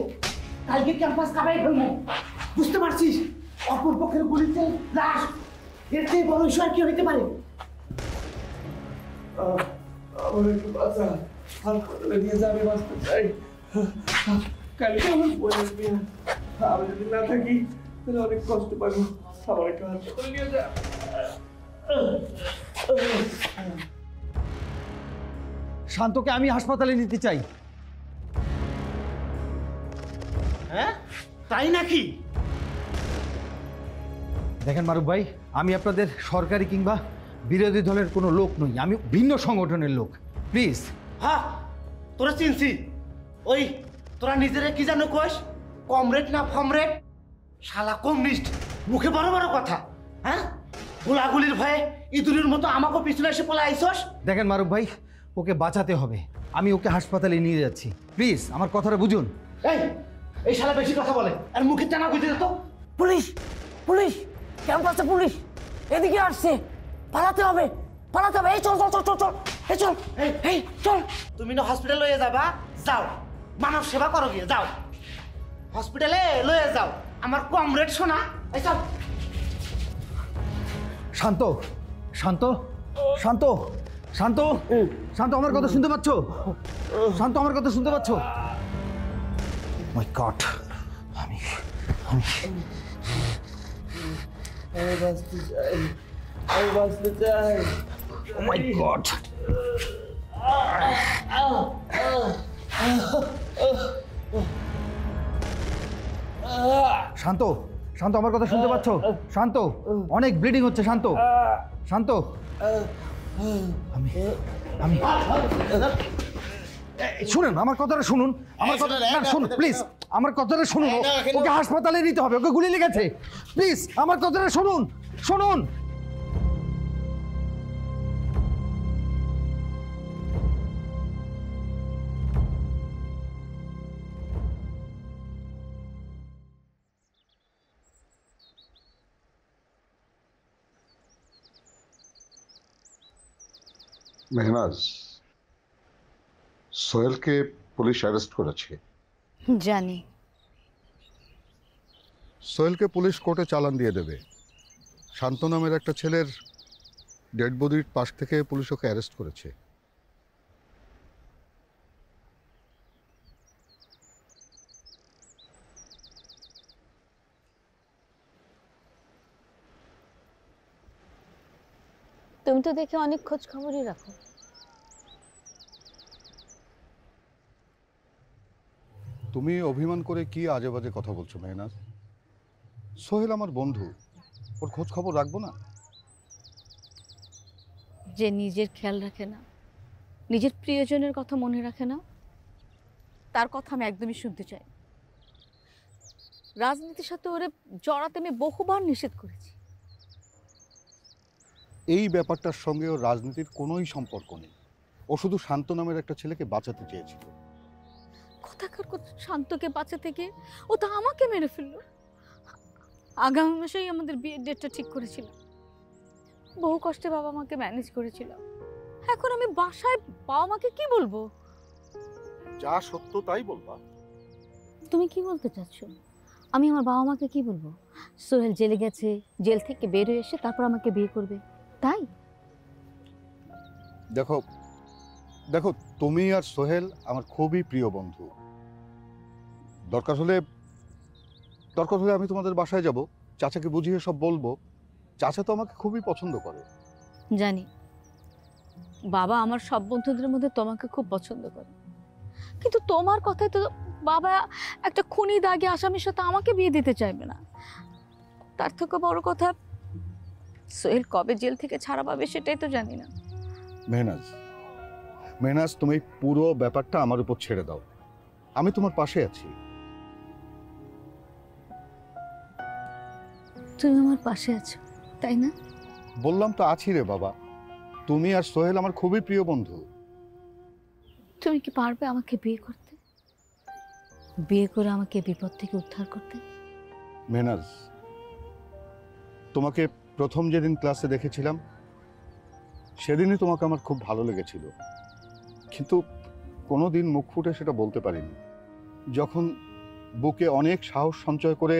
কালকে ক্যাম্পাস কাবাই ফেলবো, বুঝতে পারছিস? অপর পক্ষের গুলিতে লাশ, এর চেয়ে বড় ইস্যু আর কি হইতে পারে? আমার একটু বাঁচা, হাসপাতালে নিয়ে যাবে, বাঁচতে চাই। কালকে আমার বোনের বিয়ে, আমি যদি না থাকি তাহলে অনেক কষ্ট পাবো। আমার একটু হাসপাতালে নিয়ে যা। শান্তকে আমি হাসপাতালে নিতে চাই। হ্যাঁ, তাই নাকি? দেখেন মারুফ ভাই, আমি আপনাদের সরকারি কিংবা বিরোধী দলের কোনো লোক নই, আমি ভিন্ন সংগঠনের লোক। প্লিজ। হ্যাঁ, তোরা চিনছি। ওই তোরা নিজেরা কি জানো কোষ? কমরেড না ফমরেড? শালা কমিউনিস্ট, মুখে বড় বড় কথা। হ্যাঁ, গোলাগুলির ভয়ে ইঁদুরের মতো আমাকে পিছনে এসে পলে আইসস। দেখেন মারুফ ভাই, ওকে বাঁচাতে হবে, আমি ওকে হাসপাতালে নিয়ে যাচ্ছি। প্লিজ আমার কথাটা বুঝুন। এই শালা বেশি কথা বলে আর মুখে টানা গুঁজে যেত। পুলিশ, পুলিশ, ক্যাম্পাসে পুলিশ এদিকে আসছে, পালাতে হবে, পালাতে হবে। এই চল চল চল চল চল, এই চল, এই চল। তুমি না হসপিটাল লয়ে যাবা, যাও, মানব সেবা করো গিয়ে, যাও হসপিটালে লয়ে যাও আমার কমরেড শোনা। এই চল। শান্ত, শান্ত, শান্ত, শান্ত, শান্ত, আমার কথা শুনতে পাচ্ছ? শান্ত, আমার কথা শুনতে পাচ্ছ? মাই গড, আমি বাঁচতে চাই, আমি বাঁচতে চাই। ও মাই গড। শান্ত, শান্ত, আমার কথা শুনতে পাচ্ছ? শান্ত, অনেক ব্লিডিং হচ্ছে। শান্ত, শান্ত, আমি আমি শুনুন, আমার কথাটা শুনুন, আমার কথা শুনুন প্লিজ, আমার কথাটা শুনুন। ওকে হাসপাতালে নিতে হবে, ওকে গুলি লেগেছে। প্লিজ আমার কথাটা শুনুন, শুনুন। মেহনাজ, সোহেলকে পুলিশ অ্যারেস্ট করেছে। জানি। সোহেলকে পুলিশ কোর্টে চালান দিয়ে দেবে। শান্ত নামের একটা ছেলের ডেড বডির পাশ থেকে পুলিশ ওকে অ্যারেস্ট করেছে। তুমি তো দেখে অনেক খোঁজ খবরই রাখো। তুমি অভিমান করে কি আজে বাজে কথা বলছো মেহনাজ? সোহেল আমার বন্ধু, ওর খোঁজ খবর রাখবো না? যে নিজের খেয়াল রাখে না, নিজের প্রিয়জনের কথা মনে রাখে না, তার কথা আমি একদমই শুনতে চাই। রাজনীতির সাথে ওরে জড়াতে আমি বহুবার নিষেধ করেছি। এই ব্যাপারটার সঙ্গে ওর রাজনীতির কোনোই সম্পর্ক নেই। ও শুধু শান্ত নামের একটা ছেলেকে বাঁচাতে চেয়েছিল। কোথাকার কথা, শান্তকে বাঁচা থেকে ও তো আমাকে মেরে ফেললো। আগামী মাসেই আমাদের বিয়ের ডেটটা ঠিক করেছিলাম, বহু কষ্টে বাবা মাকে ম্যানেজ করেছিলাম। এখন আমি বাসায় বাবা মাকে কি বলবো? যা সত্য তাই বলবা। তুমি কি বলতে চাচ্ছ? আমি আমার বাবা মাকে কি বলবো? সোহেল জেলে গেছে, জেল থেকে বের হয়ে এসে তারপর আমাকে বিয়ে করবে, তাই? দেখো দেখো, তুমি আর সোহেল আমার খুবই প্রিয় বন্ধু। দরকার হলে আমি তোমাদের বাসায় যাব, চাচাকে বুঝিয়ে সব বলবো। চাচা তো আমাকে খুবই পছন্দ করে। জানি বাবা আমার সব বন্ধুদের মধ্যে তোমাকে খুব পছন্দ করে, কিন্তু তোমার কথায় তো বাবা একটা খুনি দাগে আসামির সাথে আমাকে বিয়ে দিতে চাইবে না। তার থেকে বড় কথা, সোহেল কবে জেল থেকে ছাড়া পাবে সেটাই তো জানি না। মেহনাজ, মেহনাজ, তুমি পুরো ব্যাপারটা আমার উপর ছেড়ে দাও, আমি তোমার পাশে আছি। তুমি আমার পাশে আছো, তাই না? বললাম তো আছি রে বাবা। তুমি আর সোহেল আমার খুবই প্রিয় বন্ধু। তুমি কি পারবে আমাকে বিয়ে করতে, বিয়ে করে আমাকে বিপদ থেকে উদ্ধার করতে? মেহনাজ, তোমাকে প্রথম যেদিন ক্লাসে দেখেছিলাম সেদিনই তোমাকে আমার খুব ভালো লেগেছিল, কিন্তু কোনোদিন মুখ ফুটে সেটা বলতে পারিনি। যখন বুকে অনেক সাহস সঞ্চয় করে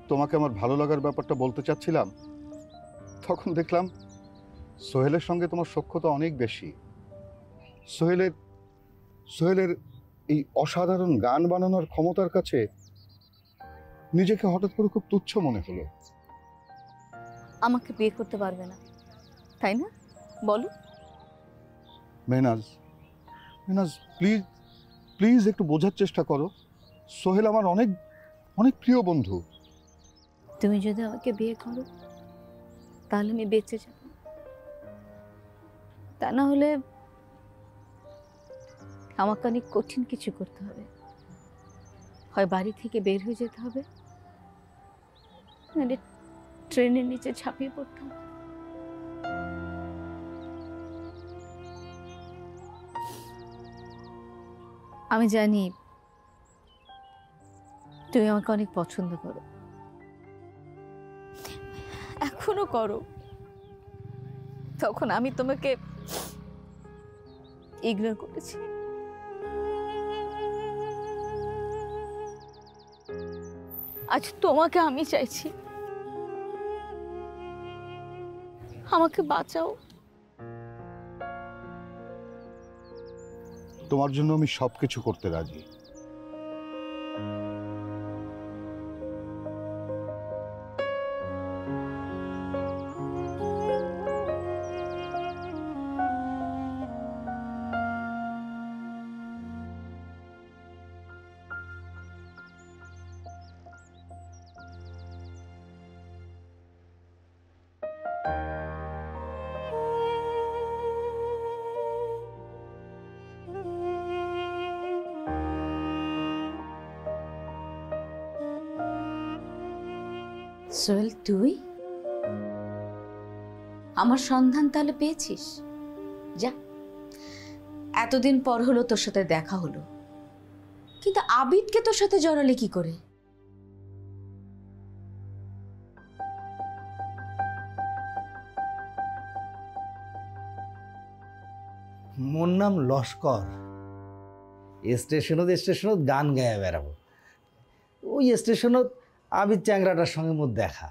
তোমাকে আমার ভালো লাগার ব্যাপারটা বলতে চাচ্ছিলাম, তখন দেখলাম সোহেলের সঙ্গে তোমার সখ্যতা অনেক বেশি। সোহেলের এই অসাধারণ গান বানানোর ক্ষমতার কাছে নিজেকে হঠাৎ করে খুব তুচ্ছ মনে হলো। আমাকে বিয়ে করতে পারবে না, তাই না? বলো। মেহনাজ, মেহনাজ, প্লিজ প্লিজ একটু বোঝার চেষ্টা করো। সোহেল আমার অনেক অনেক প্রিয় বন্ধু। তুমি যদি আমাকে বিয়ে করো তাহলে আমি বেঁচে যাব, তা না হলে আমাকে অনেক কঠিন কিছু করতে হবে। হয় বাড়ি থেকে বের হয়ে যেতে হবে, নাহলে ট্রেনের নিচে ঝাঁপিয়ে পড়তাম। আমি জানি তুমি আমাকে অনেক পছন্দ করো, এখনো করো। তখন আমি তোমাকে ইগনোর করেছি, আজ তোমাকে আমি চাইছি। আমাকে বাঁচাও। তোমার জন্য আমি সবকিছু করতে রাজি। সোহেল, তুই আমার সন্ধান তাহলে পেয়েছিস? যা, এতদিন পর হলো তোর সাথে দেখা হলো, কিন্তু আবিদকে তোর সাথে জড়ালে কি করে? মোর নাম লস্কর। স্টেশনত গান গায়ে বেড়াবো। ওই স্টেশনত আবিদ চ্যাংরাটার সঙ্গে মোর দেখা।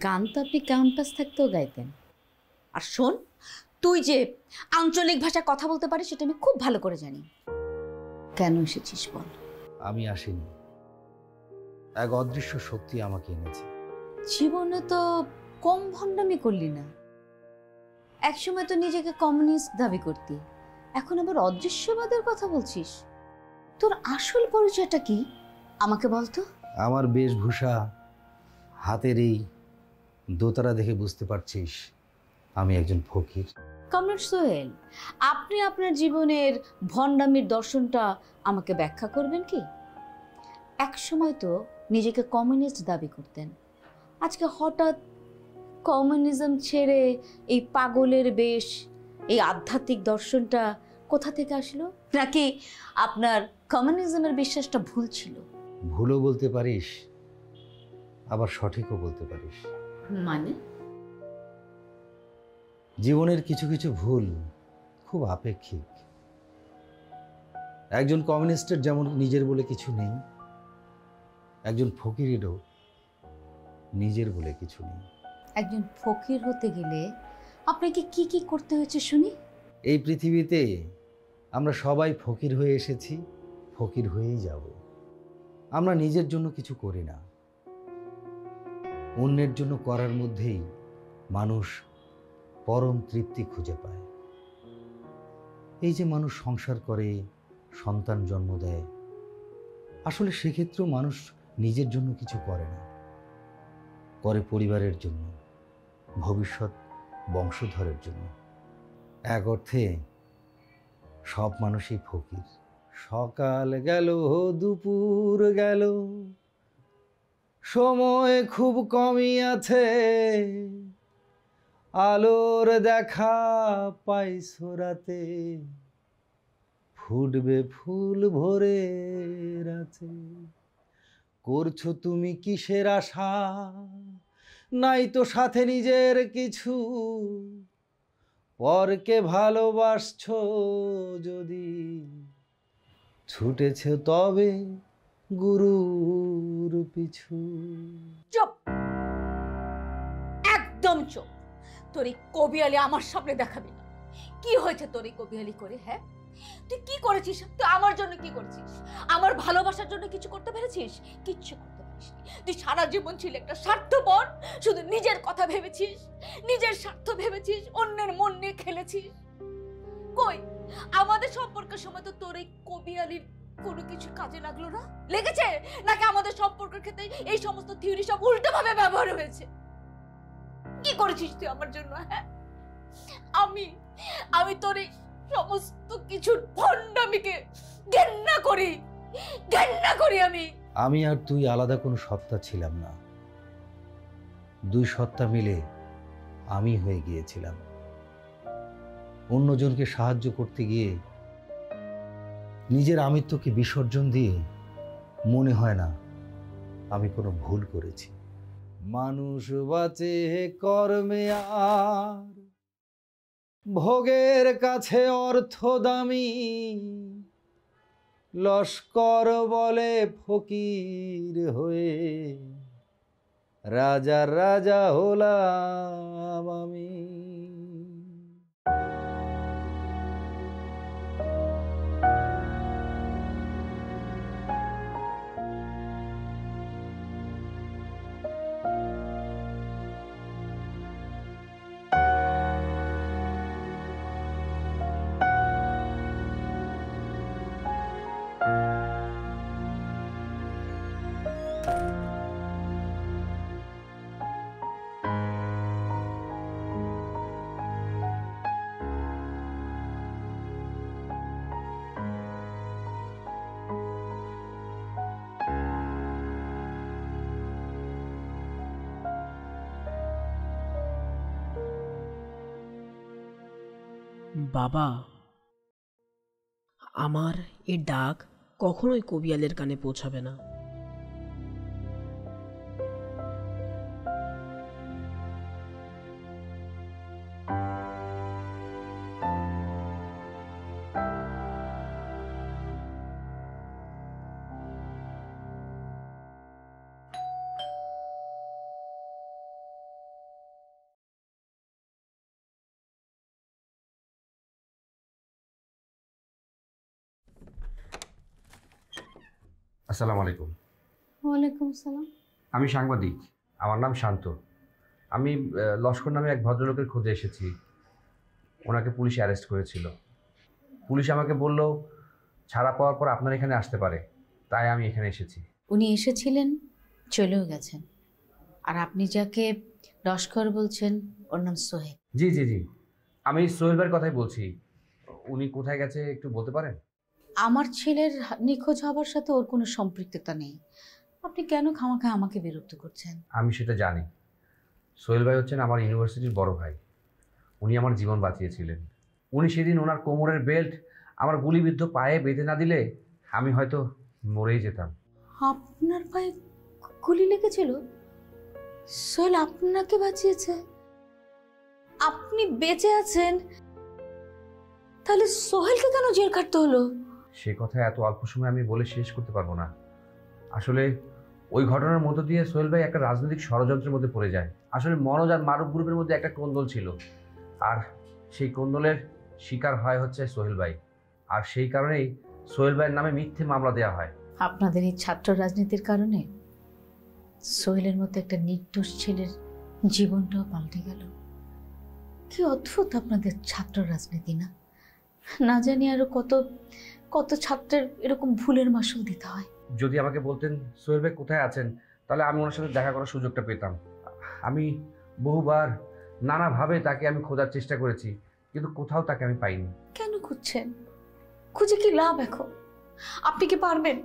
গান তো আপনি ক্যাম্পাস থাকতেও গাইতেন। আর শোন, তুই যে আঞ্চলিক ভাষায় কথা বলতে পারিস সেটা আমি খুব ভালো করে জানি। কেন এসেছিস বল? আমি আসিনি, এক অদৃশ্য শক্তি আমাকে এনেছে। জীবনে তো কম ভণ্ডামি করলি না। একসময় তো নিজেকে কমিউনিস্ট দাবি করতি, এখন আবার অদৃশ্যবাদের কথা বলছিস। তোর আসল পরিচয়টা কি আমাকে বলতো? আমার বেশভূষা, হাতের এই দোতারা দেখে বুঝতে পারছিস আমি একজন ফকির। কমরেড সোহেল, আপনি আপনার জীবনের ভণ্ডামির দর্শনটা আমাকে ব্যাখ্যা করবেন কি? এক সময় তো নিজেকে কমিউনিস্ট দাবি করতেন, আজকে হঠাৎ কমিউনিজম ছেড়ে এই পাগলের বেশ, এই আধ্যাত্মিক দর্শনটা কোথা থেকে আসলো? নাকি আপনার কমিউনিজমের বিশ্বাসটা ভুল ছিল? ভুলও বলতে পারিস, আবার সঠিকও বলতে পারিস। মানে? জীবনের কিছু কিছু ভুল খুব আপেক্ষিক। একজন কমিউনিস্টের যেমন নিজের বলে কিছু নেই, একজন ফকিরেরও নিজের বলে কিছু নেই। একজন ফকির হতে গেলে আপনাকে কি কি করতে হয়েছে শুনি? এই পৃথিবীতে আমরা সবাই ফকির হয়ে এসেছি, ফকির হয়েই যাব। আমরা নিজের জন্য কিছু করি না, অন্যের জন্য করার মধ্যেই মানুষ পরম তৃপ্তি খুঁজে পায়। এই যে মানুষ সংসার করে, সন্তান জন্ম দেয়, আসলে সেক্ষেত্রেও মানুষ নিজের জন্য কিছু করে না, করে পরিবারের জন্য, ভবিষ্যৎ বংশধরের জন্য। এক অর্থে সব মানুষই ফকির। সকাল গেল দুপুর গেল, সময় খুব কমই আছে, আলোর দেখা পাইছো রাতে, ফুটবে ফুল ভরে রাতে। করছো তুমি কিসের আশা, নাই তো সাথে নিজের কিছু, পরকে ভালোবাসছো যদি, ছুটেছে তবে গুরুর পিছু। চুপ, একদম চুপ। তোর এই কবিয়ালি আমার সামনে দেখাবি না। কি হয়েছে তোর এই কবিয়ালি করে? হ্যাঁ, তুই কি করেছিস? তুই আমার জন্য কি করেছিস? আমার ভালোবাসার জন্য কিছু করতে পেরেছিস? কিচ্ছু করতে পারিস। তুই সারা জীবন ছিলি একটা স্বার্থপর, শুধু নিজের কথা ভেবেছিস, নিজের স্বার্থ ভেবেছিস, অন্যের মন নিয়ে খেলেছিস। কই আমাদের সম্পর্কের সময় তো তোর এই কবিয়ালির কোনো কিছু কাজে লাগলো না? লেগেছে নাকি আমাদের সম্পর্কের ক্ষেত্রে এই সমস্ত থিওরি সব উল্টোভাবে ব্যবহার হয়েছে? কি করেছিস তুই আমার জন্য? হ্যাঁ, আমি তোর এই সমস্ত কিছুর ভণ্ডামিকে ঘেন্না করি, ঘেন্না করি। আমি আর তুই আলাদা কোনো সত্তা ছিলাম না, দুই সত্তা মিলে আমি হয়ে গিয়েছিলাম। অন্যজনকে সাহায্য করতে গিয়ে নিজের আমিত্বকে বিসর্জন দিয়ে মনে হয় না আমি কোনো ভুল করেছি। মানুষ বাঁচে কর্মে আর ভোগের কাছে অর্থ দামি, লস্কর বলে ফকির হয়ে রাজার রাজা হলাম আমি। বাবা, আমার এই ডাক কখনোই কবিয়ালের কানে পৌঁছাবে না। আসসালামু আলাইকুম। ওয়ালাইকুম সালাম। আমি সাংবাদিক, আমার নাম শান্ত। আমি লস্কর নামে এক ভদ্রলোকের খোঁজে এসেছি। ওনাকে পুলিশ অ্যারেস্ট করেছিল। পুলিশ আমাকে বলল ছাড়া পাওয়ার পর আপনার এখানে আসতে পারে, তাই আমি এখানে এসেছি। উনি এসেছিলেন, চলেও গেছেন। আর আপনি যাকে লস্কর বলছেন ওর নাম সোহেল। জি জি জি, আমি সোহেল ভাইয়ের কথাই বলছি। উনি কোথায় গেছে একটু বলতে পারেন? আমার ছেলের নিখোঁজ হবার সাথে ওর কোনো সম্পৃক্ততা নেই। আপনি কেন খামাখা আমাকে বিরক্ত করছেন? আমি সেটা জানি। সোহেল ভাই হচ্ছেন আমার ইউনিভার্সিটির বড় ভাই। উনি আমার জীবন বাঁচিয়েছিলেন। উনি সেদিন ওনার কোমরের বেল্ট আমার গুলিবিদ্ধ পায়ে বেঁধে না দিলে আমি হয়তো মরেই যেতাম। আপনার পায়ে গুলি লেগেছিল? সোহেল আপনাকে বাঁচিয়েছে? আপনি বেঁচে আছেন, তাহলে সোহেলকে কেন জেল কাটতে হলো? সে কথা এত অল্প সময় আমি বলে শেষ করতে পারবো না। আসলে ওই ঘটনার মধ্য দিয়ে সোহেল ভাই একটা রাজনৈতিক ষড়যন্ত্রের মধ্যে পড়ে যায়। আসলে মনোজ আর মারুফ গ্রুপের মধ্যে একটা কোন্দল ছিল, আর সেই কোন্দলের শিকার হয় হচ্ছে সোহেল ভাই। আর সেই কারণেই সোহেল ভাইয়ের নামে মিথ্যে মামলা দেওয়া হয়। আপনাদের এই ছাত্র রাজনীতির কারণে সোহেলের মতো একটা নির্দোষ ছেলের জীবনটাও পাল্টে গেল। কি অদ্ভুত আপনাদের ছাত্র রাজনীতি না? না জানি আরো কত কত ছাত্রের এরকম ভুলের মাসুল দিতে হয়। যদি আমাকে বলতেন সোহেল ভাই কোথায় আছেন, তাহলে আমি ওনার সাথে দেখা করার সুযোগটা পেতাম। আমি বহুবার নানাভাবে তাকে আমি খোঁজার চেষ্টা করেছি, কিন্তু কোথাও তাকে আমি পাইনি। কেন খুঁজছেন? খুঁজে কি লাভ এখন? আপনি কি পারবেন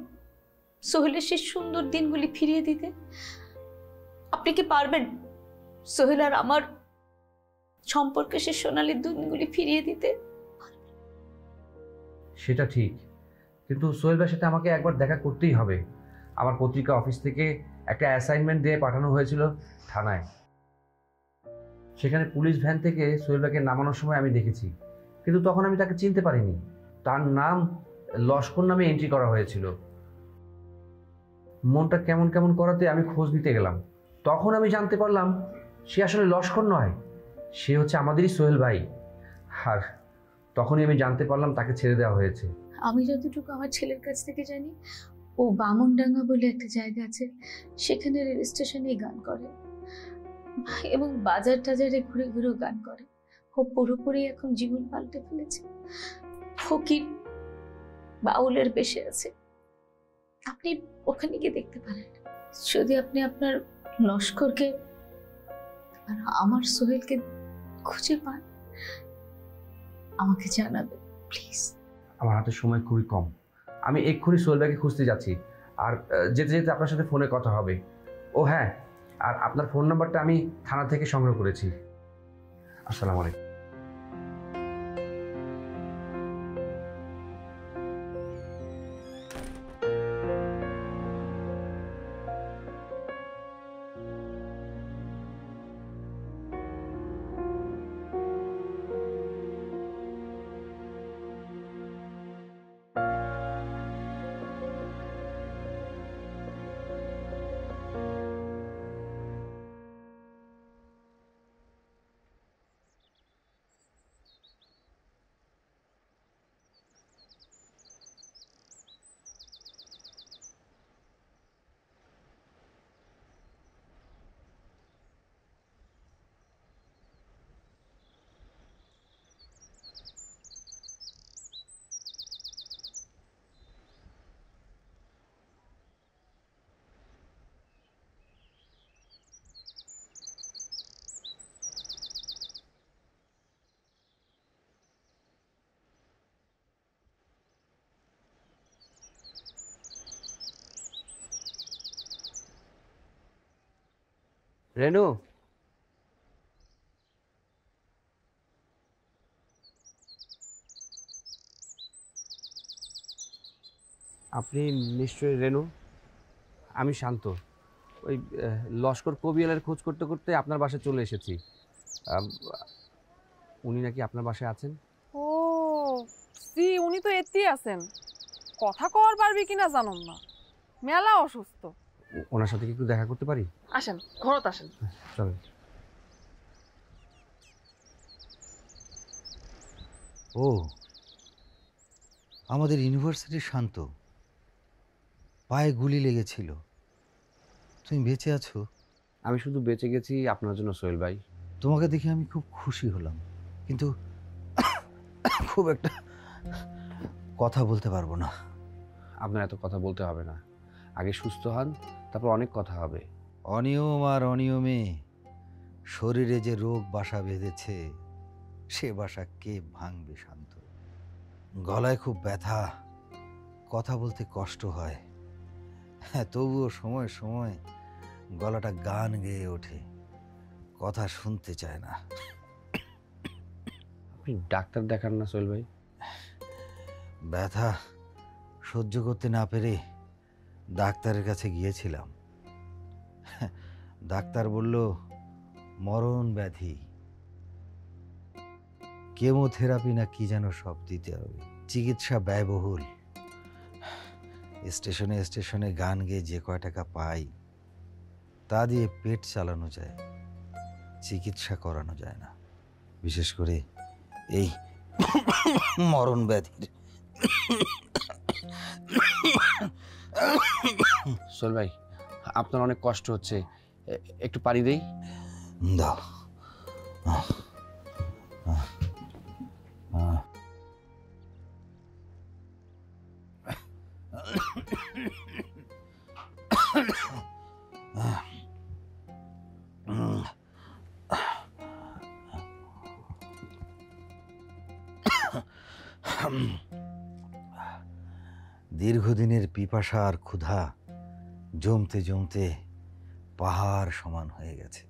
সোহেলের সেই সুন্দর দিনগুলি ফিরিয়ে দিতে? আপনি কি পারবেন সোহেল আর আমার সম্পর্কে সেই সোনালী দিনগুলি ফিরিয়ে দিতে? সেটা ঠিক, কিন্তু সোহেল ভাইয়ের সাথে আমাকে একবার দেখা করতেই হবে। আমার পত্রিকা অফিস থেকে একটা অ্যাসাইনমেন্ট দিয়ে পাঠানো হয়েছিল থানায়। সেখানে পুলিশ ভ্যান থেকে সোহেল ভাইকে নামানোর সময় আমি দেখেছি, কিন্তু তখন আমি তাকে চিনতে পারিনি। তার নাম লস্কর নামে এন্ট্রি করা হয়েছিল। মনটা কেমন কেমন করাতে আমি খোঁজ নিতে গেলাম। তখন আমি জানতে পারলাম সে আসলে লস্কর নয়, সে হচ্ছে আমাদেরই সোহেল ভাই। আর তখনই আমি জানতে পারলাম তাকে ছেড়ে দেওয়া হয়েছে। আমি যতটুকু আমার ছেলের কাছ থেকে জানি, ও বামনডাঙ্গা বলে একটা জায়গা আছে, সেখানে রেল স্টেশনে গান করে এবং বাজার টাজারে ঘুরে ঘুরেও গান করে। ও পুরোপুরি এখন জীবন পাল্টে ফেলেছে, ফকির বাউলের বেশে আছে। আপনি ওখানে গিয়ে দেখতে পারেন। যদি আপনি আপনার লস্করকে আর আমার সোহেলকে খুঁজে পান, আমাকে জানাবেন প্লিজ। আমার হাতে সময় খুবই কম, আমি এক্ষুনি সোহেল ভাইকে খুঁজতে যাচ্ছি। আর যেতে যেতে আপনার সাথে ফোনে কথা হবে। ও হ্যাঁ, আর আপনার ফোন নাম্বারটা আমি থানা থেকে সংগ্রহ করেছি। আসসালামু আলাইকুম। রেনু, আপনি নিশ্চয়ই রেনু? আমি শান্ত। ওই লস্কর কবিয়ালের খোঁজ করতে করতে আপনার বাসায় চলে এসেছি। উনি নাকি আপনার বাসায় আছেন? ও সি, উনি তো এতেই আছেন। কথা কওয়ার পারবি কিনা জানুন না, মেলা অসুস্থ। ওনার সাথে কি একটু দেখা করতে পারি? আসেন, ঘরত আসেন। চলেন। ও আমাদের ইউনিভার্সিটির শান্ত, পায়ে গুলি লেগেছিল, তুমি বেঁচে আছো? আমি শুধু বেঁচে গেছি আপনার জন্য সোহেল ভাই। তোমাকে দেখে আমি খুব খুশি হলাম, কিন্তু খুব একটা কথা বলতে পারবো না। আপনার এত কথা বলতে হবে না, আগে সুস্থ হন, তারপর অনেক কথা হবে। অনিয়ম আর অনিয়মে শরীরে যে রোগ বাসা বেঁধেছে, সে বাসা কে ভাঙবে শান্ত? গলায় খুব ব্যথা, কথা বলতে কষ্ট হয়, হ্যাঁ তবুও সময় সময় গলাটা গান গেয়ে ওঠে, কথা শুনতে চায় না। আপনি ডাক্তার দেখান না সোহেল ভাই? ব্যথা সহ্য করতে না পেরে ডাক্তারের কাছে গিয়েছিলাম। ডাক্তার বলল মরণ ব্যাধি, কেমোথেরাপি না কি যেন সব দিতে হবে, চিকিৎসা ব্যয়বহুল। স্টেশনে স্টেশনে গান গেয়ে যে কয় টাকা পাই তা দিয়ে পেট চালানো যায়, চিকিৎসা করানো যায় না, বিশেষ করে এই মরণ ব্যাধির। সোহেল ভাই, আপনার অনেক কষ্ট হচ্ছে, একটু পানি দেই? দাও। দীর্ঘদিনের পিপাসা আর ক্ষুধা জমতে জমতে পাহাড় সমান হয়ে গেছে।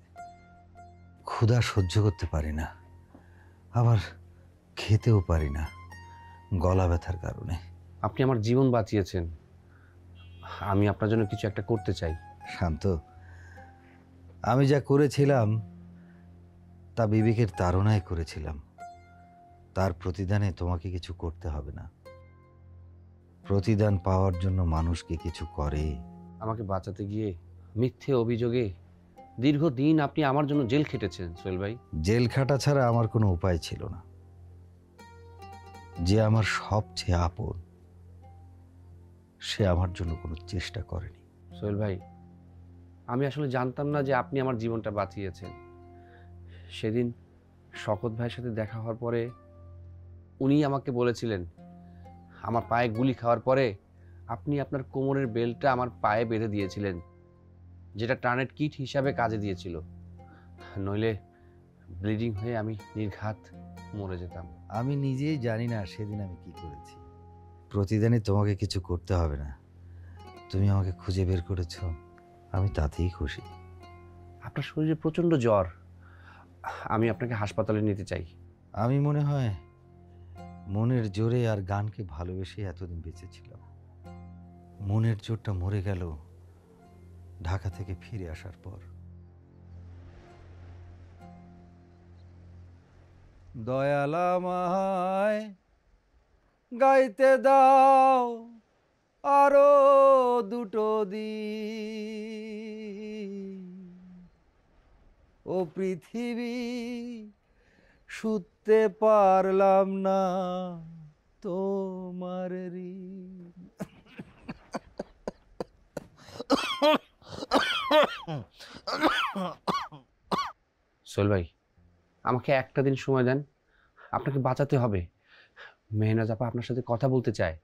ক্ষুধা সহ্য করতে পারি না, আবার খেতেও পারি না গলা ব্যথার কারণে। আপনি আমার জীবন বাঁচিয়েছেন, আমি আপনার জন্য কিছু একটা করতে চাই। শান্ত, আমি যা করেছিলাম তা বিবেকের তাড়নায় করেছিলাম। তার প্রতিদানে তোমাকে কিছু করতে হবে না। প্রতিদান পাওয়ার জন্য মানুষকে কিছু করে। আমাকে বাঁচাতে গিয়ে মিথ্যে অভিযোগে দীর্ঘদিন আপনি আমার জন্য জেল খেটেছেন সোহেল ভাই। জেল খাটা ছাড়া আমার কোনো উপায় ছিল না। যে আমার সবচেয়ে আপন, সে আমার জন্য কোনো চেষ্টা করেনি। সোহেল ভাই, আমি আসলে জানতাম না যে আপনি আমার জীবনটা বাঁচিয়েছেন। সেদিন শকত ভাইয়ের সাথে দেখা হওয়ার পরে উনি আমাকে বলেছিলেন, আমার পায়ে গুলি খাওয়ার পরে আপনি আপনার কোমরের বেল্টটা আমার পায়ে বেঁধে দিয়েছিলেন, যেটা টার্নেট কিট হিসাবে কাজে দিয়েছিল, নইলে ব্লিডিং হয়ে আমি নির্ঘাত মরে যেতাম। আমি নিজেই জানি না সেদিন আমি কি করেছি। প্রতিদিনই তোমাকে কিছু করতে হবে না, তুমি আমাকে খুঁজে বের করেছ, আমি তাতেই খুশি। আপনার শরীরে প্রচণ্ড জ্বর, আমি আপনাকে হাসপাতালে নিতে চাই। আমি মনে হয় মনের জোরে আর গানকে ভালোবেসে এতদিন বেঁচেছিলাম। মনের জোরটা মরে গেল ঢাকা থেকে ফিরে আসার পর। দয়াল আমায় গাইতে দাও আরো দুটো দিন, ও পৃথিবী শুতে পারলাম না তোমার ঋণ। সোহেল ভাই, আমাকে একটা দিন সময় দেন, আপনাকে বাঁচাতে হবে। মেহনাজ আপা আপনার সাথে কথা বলতে চায়।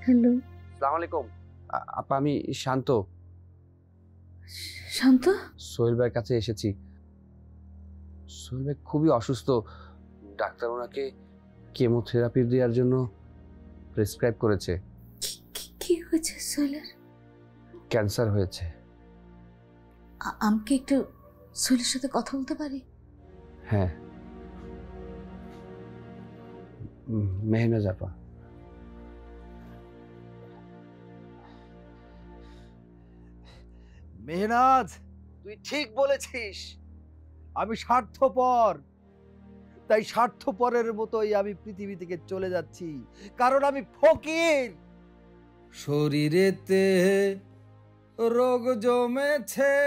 হ্যালো, আসসালামু আলাইকুম আপা, আমি শান্ত। শান্ত? সোহেল ভাইয়ের কাছে এসেছি। সোহেল ভাই খুবই অসুস্থ, ডাক্তার ওনাকে কেমোথেরাপি দেওয়ার জন্য প্রেসক্রাইব করেছে। কি হয়েছে সোহেলের? ক্যান্সার হয়েছে। আমি কি একটু সোহেলের সাথে কথা বলতে পারি? হ্যাঁ। মেহনাজ আপা। মেহনাজ, তুই ঠিক বলেছিস, আমি স্বার্থপর, তাই স্বার্থপরের মতোই আমি পৃথিবী থেকে চলে যাচ্ছি, কারণ আমি ফকির। শরীরেতে রোগ জমেছে,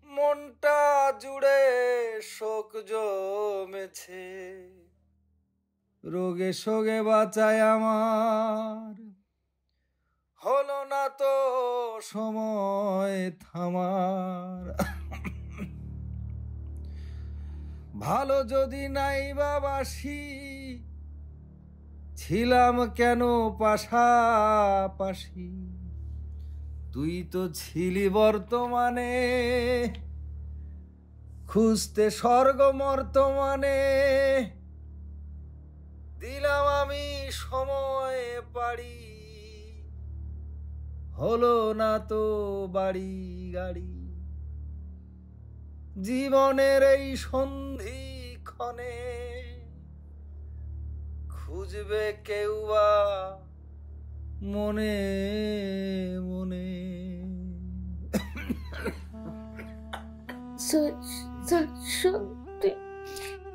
মনটা জুড়ে শোক জমেছে, রোগে শোকে বাঁচায় আমার, হলো না তো সময় থামার। ভালো যদি নাই বাবাসি, ছিলাম কেন পাশাপাশি, তুই তো ছিলি বর্তমানে, খুঁজতে স্বর্গ মর্তমানে, দিলাম আমি সময় পাড়ি, হলো না তো বাড়ি গাড়ি, জীবনের এই সন্ধিক্ষণে খুঁজবে কেউ বা মনে মনে।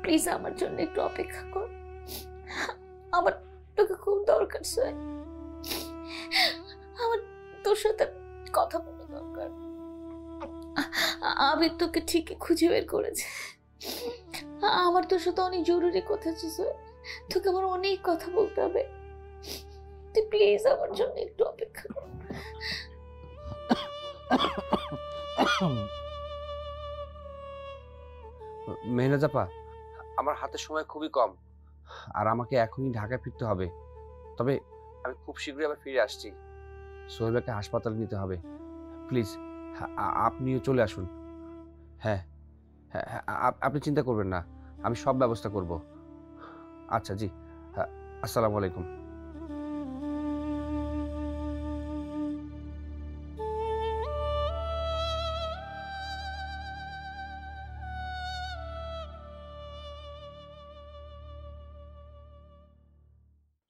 প্লিজ আমার জন্য একটু অপেক্ষা কর, আমার তোকে খুব দরকার সোহেল, আমার তোর সাথে কথা বলা দরকার। আমি তোকে ঠিকই খুঁজে বের করেছি, আমার তোর সাথে অনেক জরুরি কথা আছে সোহেল, তোকে আমার অনেক কথা বলতে হবে, তুই প্লিজ আমার জন্য একটু অপেক্ষা কর। মেহনাজ আপা, আমার হাতে সময় খুবই কম, আর আমাকে এখনই ঢাকায় ফিরতে হবে। তবে আমি খুব শীঘ্রই আবার ফিরে আসছি। সোহেল ভাইকে হাসপাতালে নিতে হবে, প্লিজ আপনিও চলে আসুন। হ্যাঁ হ্যাঁ, আপনি চিন্তা করবেন না, আমি সব ব্যবস্থা করব। আচ্ছা জি, হ্যাঁ, আসসালামু আলাইকুম।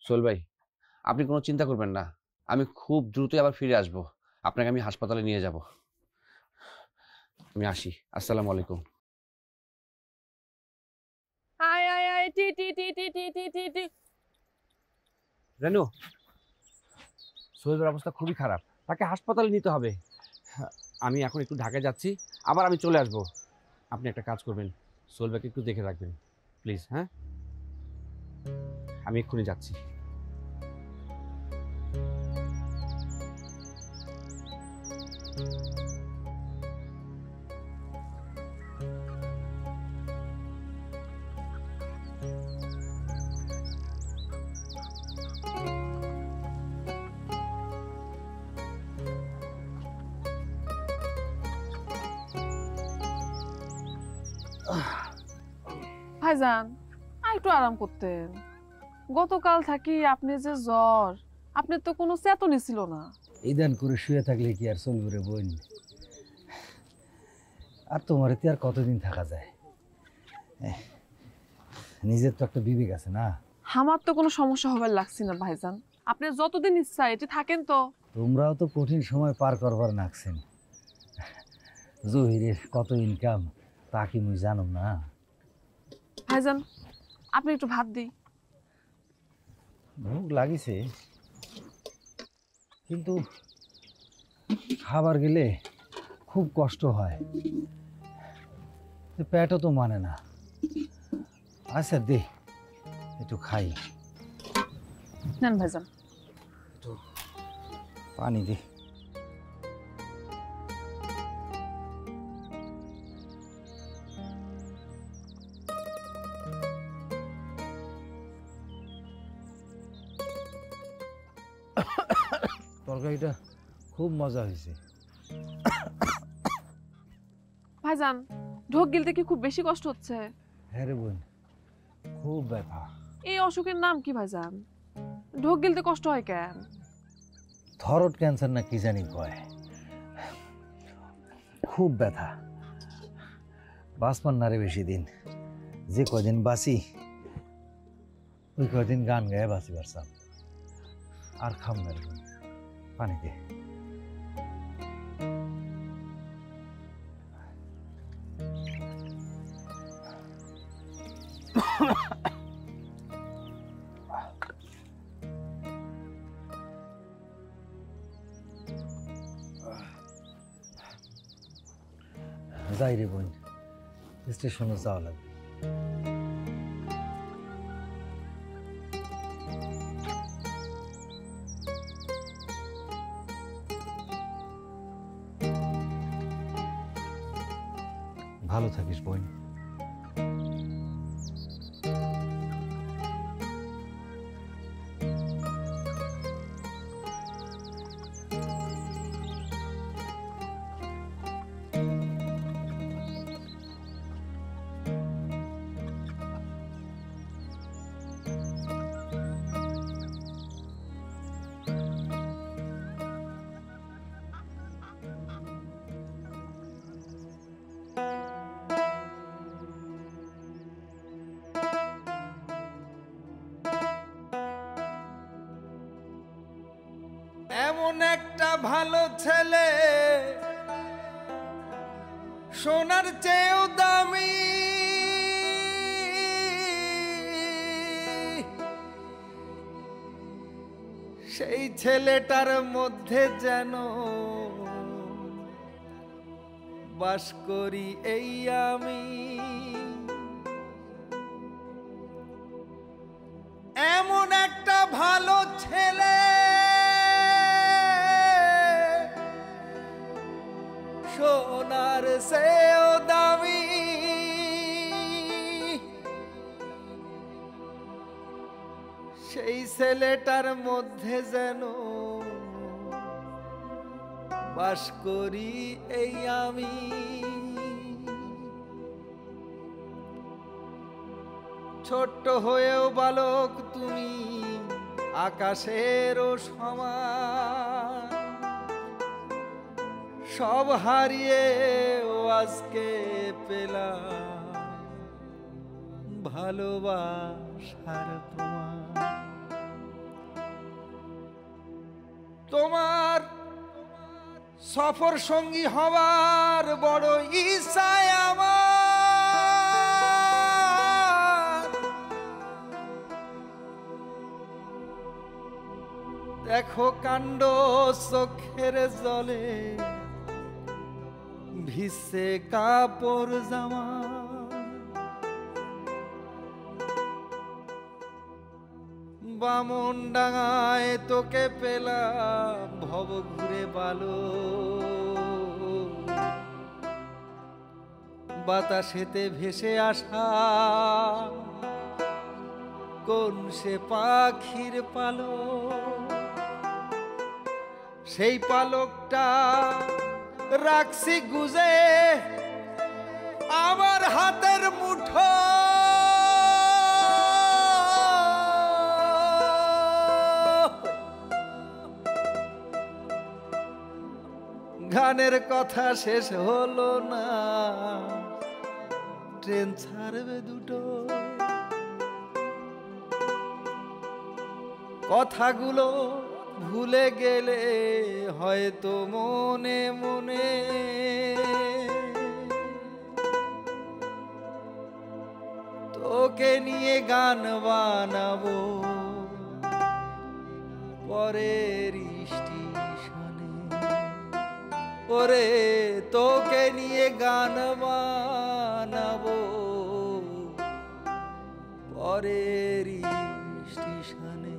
সোহেল ভাই, আপনি কোনো চিন্তা করবেন না, আমি খুব দ্রুতই আবার ফিরে আসব। আপনাকে আমি হাসপাতালে নিয়ে যাব। আমি আসি, আসসালামু আলাইকুম। আয় আয় আয় টি টি টি টি টি টি টি টি। রেনু, সোহেলের অবস্থা খুবই খারাপ, তাকে হাসপাতালে নিতে হবে। আমি এখন একটু ঢাকায় যাচ্ছি, আবার আমি চলে আসব। আপনি একটা কাজ করবেন, সোহেল ভাইকে একটু দেখে রাখবেন প্লিজ। হ্যাঁ, আমি এক্ষুনি যাচ্ছি। ভাইজান একটু আরাম করতেন। গতকাল থাকি আপনি যে জ্বর, আপনার তো কোনো চেতনই ছিল না। ইদান করে শুয়ে থাকলে কি আর চলবে রে বোন? আর তোমার এতে আর কতদিন থাকা যায়? নিজের তো একটা বিবেক আছে না? আমার তো কোনো সমস্যা হবে লাগছে না ভাইজান, আপনি যতদিন ইচ্ছা এটি থাকেন। তো তোমরাও তো কঠিন সময় পার করবার নাকছেন। জহিরের কত ইনকাম তা কি মুই জানো না? ভাইজান আপনি একটু ভাত দিই। ভোগ লাগিছে, কিন্তু খাবার গেলে খুব কষ্ট হয়, পেটও তো মানে না। আচ্ছা দে একটু খাই। নেন ভাইজান, একটু পানি দে। তরকারিটা খুব মজা হয়েছে। ভাইজান ঢোক গিলতে কি খুব বেশি কষ্ট হচ্ছে? হ্যাঁ রে বোন, খুব ব্যথা। এই অসুখের নাম কি ভাইজান? ঢোক গিলতে কষ্ট হয় কেন? থরোট ক্যান্সার না কি জানি কয়, খুব ব্যথা। বাঁচবার না রে বেশি দিন, যে কদিন বাঁচি ওই কদিন গান গায়ে বাঁচি পারতাম। আর খাম না রে বোন, পানি দে। যাই রে বোন, স্টেশনে যাওয়া লাগবে। ভালো থাকিস বোন। এমন একটা ভালো ছেলে সোনার চেয়েও দামি, সেই ছেলেটার মধ্যে যেন বাস করি এই আমি। এমন একটা ভালো ছেলে সোনার চেয়েও দামি সেই ছেলেটার মধ্যে যেন বাস করি এই আমি। ছোট্ট হয়েও বালক তুমি আকাশেরও সমান, সব হারিয়েও আজকে পেলাম ভালোবাসার প্রমাণ। তোমার সফর সঙ্গী হওয়ার বড় ইচ্ছায় আমার, দেখো কাণ্ড চোখের জলে ভিজছে কাপড় জামা। বামনডাঙ্গায় তোকে পেলাম ভব ঘুরে বালো, বাতাসেতে ভেসে আসা কোন সে পাখির পালক, সেই পালকটা রাখছি গুজে আমার হাতের মুঠো। গানের কথা শেষ হলো না, ট্রেন ছাড়বে দুটো, কথাগুলো ভুলে গেলে হয়তো মনে মনে তোকে নিয়ে গান বানাবো পরের স্টেশনে। ওরে তোকে নিয়ে গান বানাবো পরের স্টেশনে।